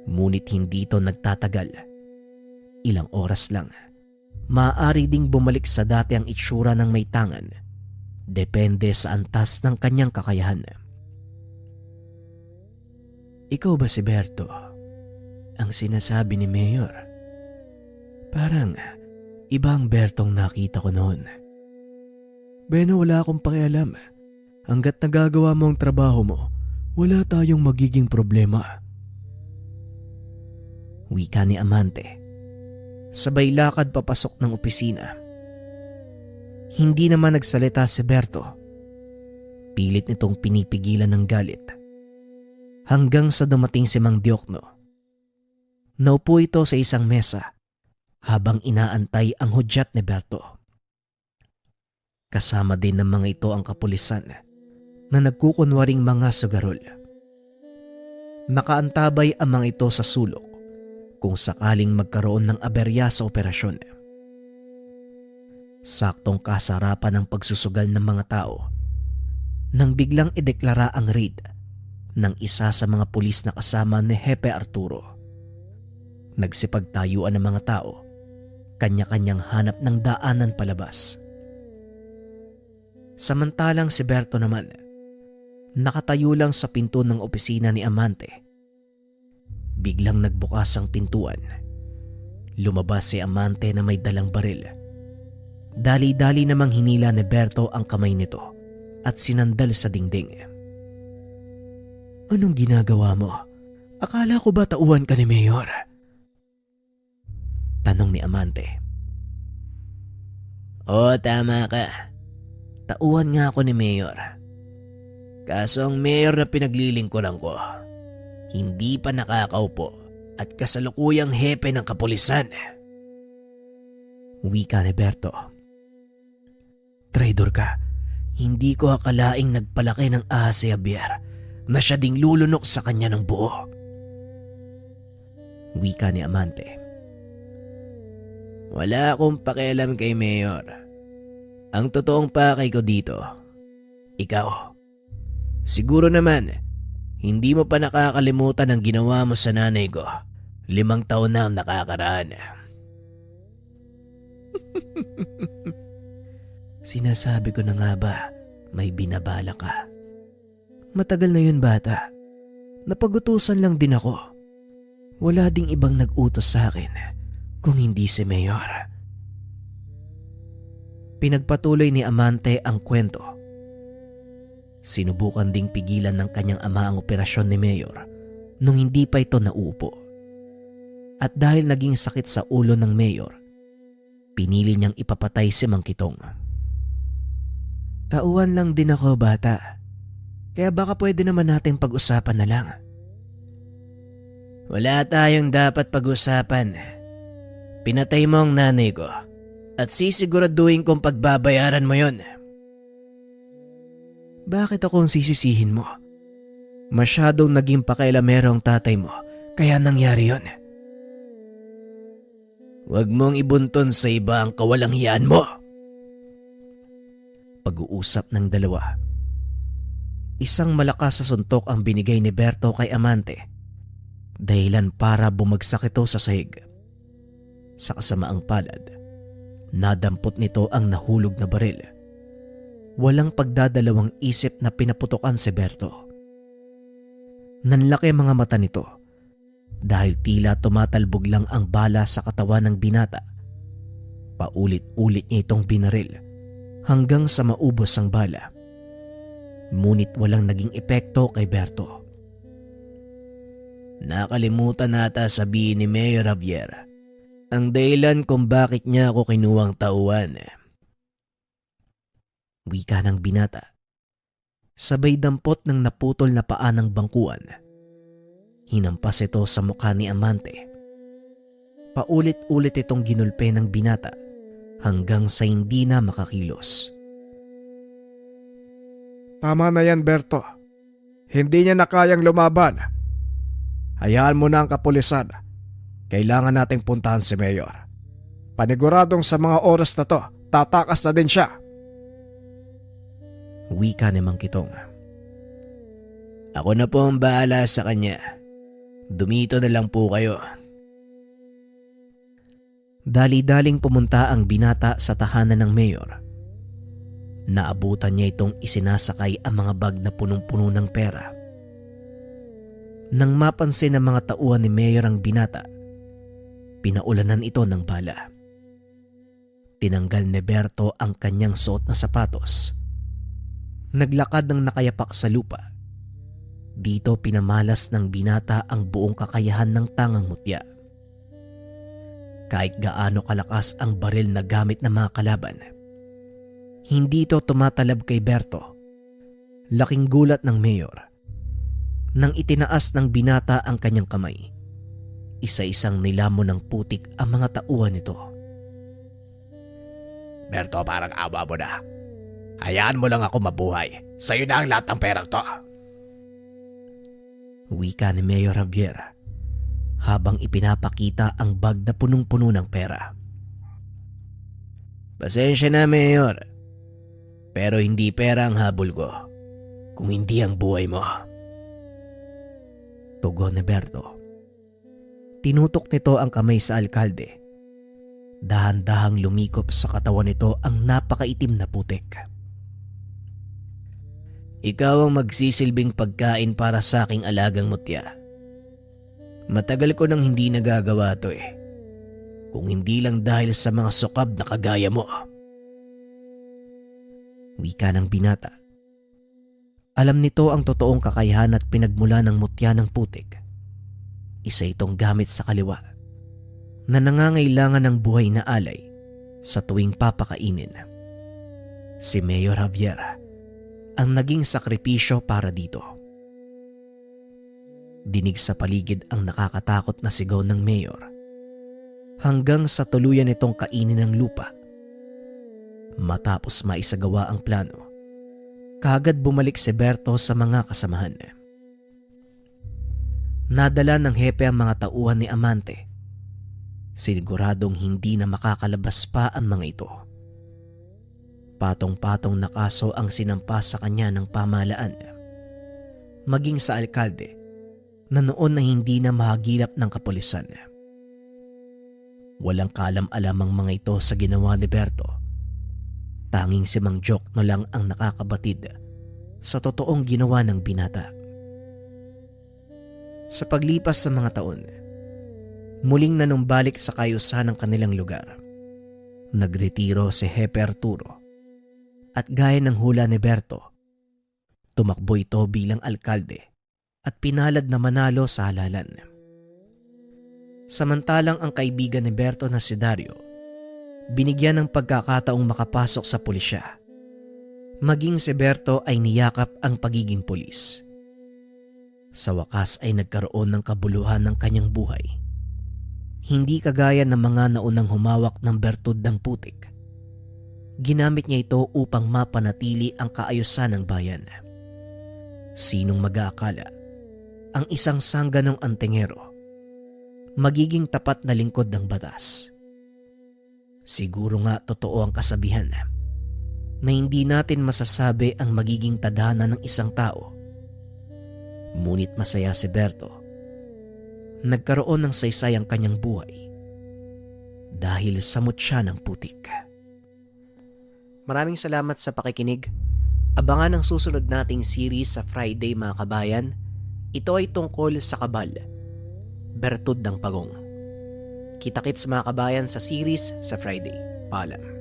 Ngunit hindi ito nagtatagal. Ilang oras lang, maaari ding bumalik sa dati ang itsura ng may tangan. Depende sa antas ng kanyang kakayahan. Ikaw ba si Berto? Ang sinasabi ni Mayor. Parang ibang Bertong nakita ko noon. Beno, wala akong pakialam. Hanggat nagagawa mo ang trabaho mo, wala tayong magiging problema. Wika ni Amante. Sabay lakad papasok ng opisina. Hindi naman nagsalita si Berto. Pilit nitong pinipigilan ng galit. Hanggang sa dumating si Mang Diokno. Naupo ito sa isang mesa habang inaantay ang hudyat ni Berto. Kasama din ng mga ito ang kapulisan na nagkukunwaring mga sugarol. Nakaantabay ang mga ito sa sulok kung sakaling magkaroon ng aberya sa operasyon. Saktong kasarapan ng pagsusugal ng mga tao nang biglang ideklara ang raid ng isa sa mga pulis na kasama ni Hepe Arturo. Nagsipagtayuan ng mga tao, kanya-kanyang hanap ng daanan palabas. Samantalang si Berto naman, nakatayo lang sa pinto ng opisina ni Amante. Biglang nagbukas ang pintuan. Lumabas si Amante na may dalang baril. Dali-dali namang hinila ni Berto ang kamay nito at sinandal sa dingding. Anong ginagawa mo? Akala ko ba tauhan ka ni Mayor? Tanong ni Amante. Oo, tama ka. Tauhan nga ako ni Mayor. Kaso ang Mayor na pinaglilingkuran ko, hindi pa nakakaupo at kasalukuyang hepe ng kapulisan. Wika ni Berto. Traidor ka. Hindi ko akalaing nagpalaki ng ahas si Javier na siya ding lulunok sa kanya ng buo. Wika ni Amante. Wala akong pakialam kay Mayor. Ang totoong pakay ko dito, ikaw. Siguro naman, hindi mo pa nakakalimutan ang ginawa mo sa nanay ko. 5 taon na ang nakakaraan. Sinasabi ko na nga ba, may binabala ka. Matagal na yun, bata. Napagutusan lang din ako. Wala ding ibang nag-utos sa akin kung hindi si Mayor. Pinagpatuloy ni Amante ang kwento. Sinubukan ding pigilan ng kanyang ama ang operasyon ni Mayor nung hindi pa ito nauupo. At dahil naging sakit sa ulo ng Mayor, pinili niyang ipapatay si Mang Kitong. Tauhan lang din ako, bata. Kaya baka pwede naman natin pag-usapan na lang. Wala tayong dapat pag-usapan. Pinatay mo ang nanay ko at sisiguraduhin kong pagbabayaran mo yon. Bakit ako ang sisisihin mo? Masyadong naging pakailamero ang tatay mo, kaya nangyari yon. Huwag mong ibunton sa iba ang kawalanghiyaan mo. Pag-uusap ng dalawa. Isang malakas sa suntok ang binigay ni Berto kay Amante, dahilan para bumagsak ito sa sahig. Sa kasamaang palad, nadampot nito ang nahulog na baril. Walang pagdadalawang isip na pinaputokan si Berto. Nanlaki mga mata nito dahil tila tumatalbog lang ang bala sa katawan ng binata. Paulit-ulit niya itong binaril hanggang sa maubos ang bala. Ngunit walang naging epekto kay Berto. Nakalimutan nata sabihin ni Mayor Javier ang dahilan kung bakit niya ako kinuwang tauhan. Wika ng binata. Sabay dampot ng naputol na paa ng bangkuan. Hinampas ito sa mukha ni Amante. Paulit-ulit itong ginulpe ng binata hanggang sa hindi na makakilos. Tama na yan, Berto. Hindi niya na kayang lumaban. Hayaan mo na ang kapulisan. Kailangan nating puntahan si Mayor. Paniguradong sa mga oras na to, tatakas na din siya. Wika ni Mang Kitong. Ako na po ang bahala sa kanya. Dumito na lang po kayo. Dali-daling pumunta ang binata sa tahanan ng Mayor. Naabutan niya itong isinasakay ang mga bag na punong-puno ng pera. Nang mapansin ng mga tauhan ni Mayor ang binata, pinaulanan ito ng bala. Tinanggal ni Berto ang kanyang suot na sapatos. Naglakad ng nakayapak sa lupa. Dito pinamalas ng binata ang buong kakayahan ng tangang mutya. Kahit gaano kalakas ang baril na gamit ng mga kalaban, hindi ito tumatalab kay Berto. Laking gulat ng Mayor nang itinaas ng binata ang kanyang kamay. Isa-isang nilamon ng putik ang mga tauhan nito. Berto, parang awa mo na. Hayaan mo lang ako mabuhay. Sa'yo na ang lahat ng perang to. Wika ni Mayor Javier habang ipinapakita ang bag na punong-puno ng pera. Pasensya na, Mayor. Pero hindi pera ang habol ko, kung hindi ang buhay mo. Tugon ni Berto. Tinutok nito ang kamay sa alkalde. Dahan-dahang lumikop sa katawan nito ang napakaitim na putik. Ikaw ang magsisilbing pagkain para sa aking alagang mutya. Matagal ko nang hindi nagagawa to eh. Kung hindi lang dahil sa mga sukab na kagaya mo. Wika ng binata. Alam nito ang totoong kakayahan at pinagmula ng mutya ng putik. Isa itong gamit sa kaliwa na nangangailangan ng buhay na alay sa tuwing papakainin. Si Mayor Javier ang naging sakripisyo para dito. Dinig sa paligid ang nakakatakot na sigaw ng Mayor hanggang sa tuluyan itong kainin ng lupa. Matapos maisagawa ang plano, kaagad bumalik si Berto sa mga kasamahan. Nadala ng hepe ang mga tauhan ni Amante. Siniguradong hindi na makakalabas pa ang mga ito. Patong-patong na kaso ang sinampa sa kanya ng pamahalaan, maging sa alkalde na noon na hindi na mahagilap ng kapulisan. Walang kalam-alam ang mga ito sa ginawa ni Berto. Tanging si Mang Jokno lang ang nakakabatid sa totoong ginawa ng binata. Sa paglipas sa mga taon, muling nanumbalik sa kayusan ng kanilang lugar. Nagretiro si Hepe Arturo at gaya ng hula ni Berto, tumakbo ito bilang alkalde at pinalad na manalo sa halalan. Samantalang ang kaibigan ni Berto na si Dario, binigyan ng pagkakataong makapasok sa pulisya. Maging si Berto ay niyakap ang pagiging pulis. Sa wakas ay nagkaroon ng kabuluhan ng kanyang buhay. Hindi kagaya ng mga naunang humawak ng bertud ng putik. Ginamit niya ito upang mapanatili ang kaayusan ng bayan. Sinong mag-aakala ang isang sangganong antingero magiging tapat na lingkod ng batas? Siguro nga totoo ang kasabihan na hindi natin masasabi ang magiging tadhana ng isang tao. Ngunit masaya si Berto. Nagkaroon ng saysay ang kanyang buhay dahil sa mutya ng putik. Maraming salamat sa pakikinig. Abangan ang susunod nating series sa Friday mga kabayan. Ito ay tungkol sa kabal, bertud ng pagong. Kita-kits mga kabayan sa series sa Friday. Paalam.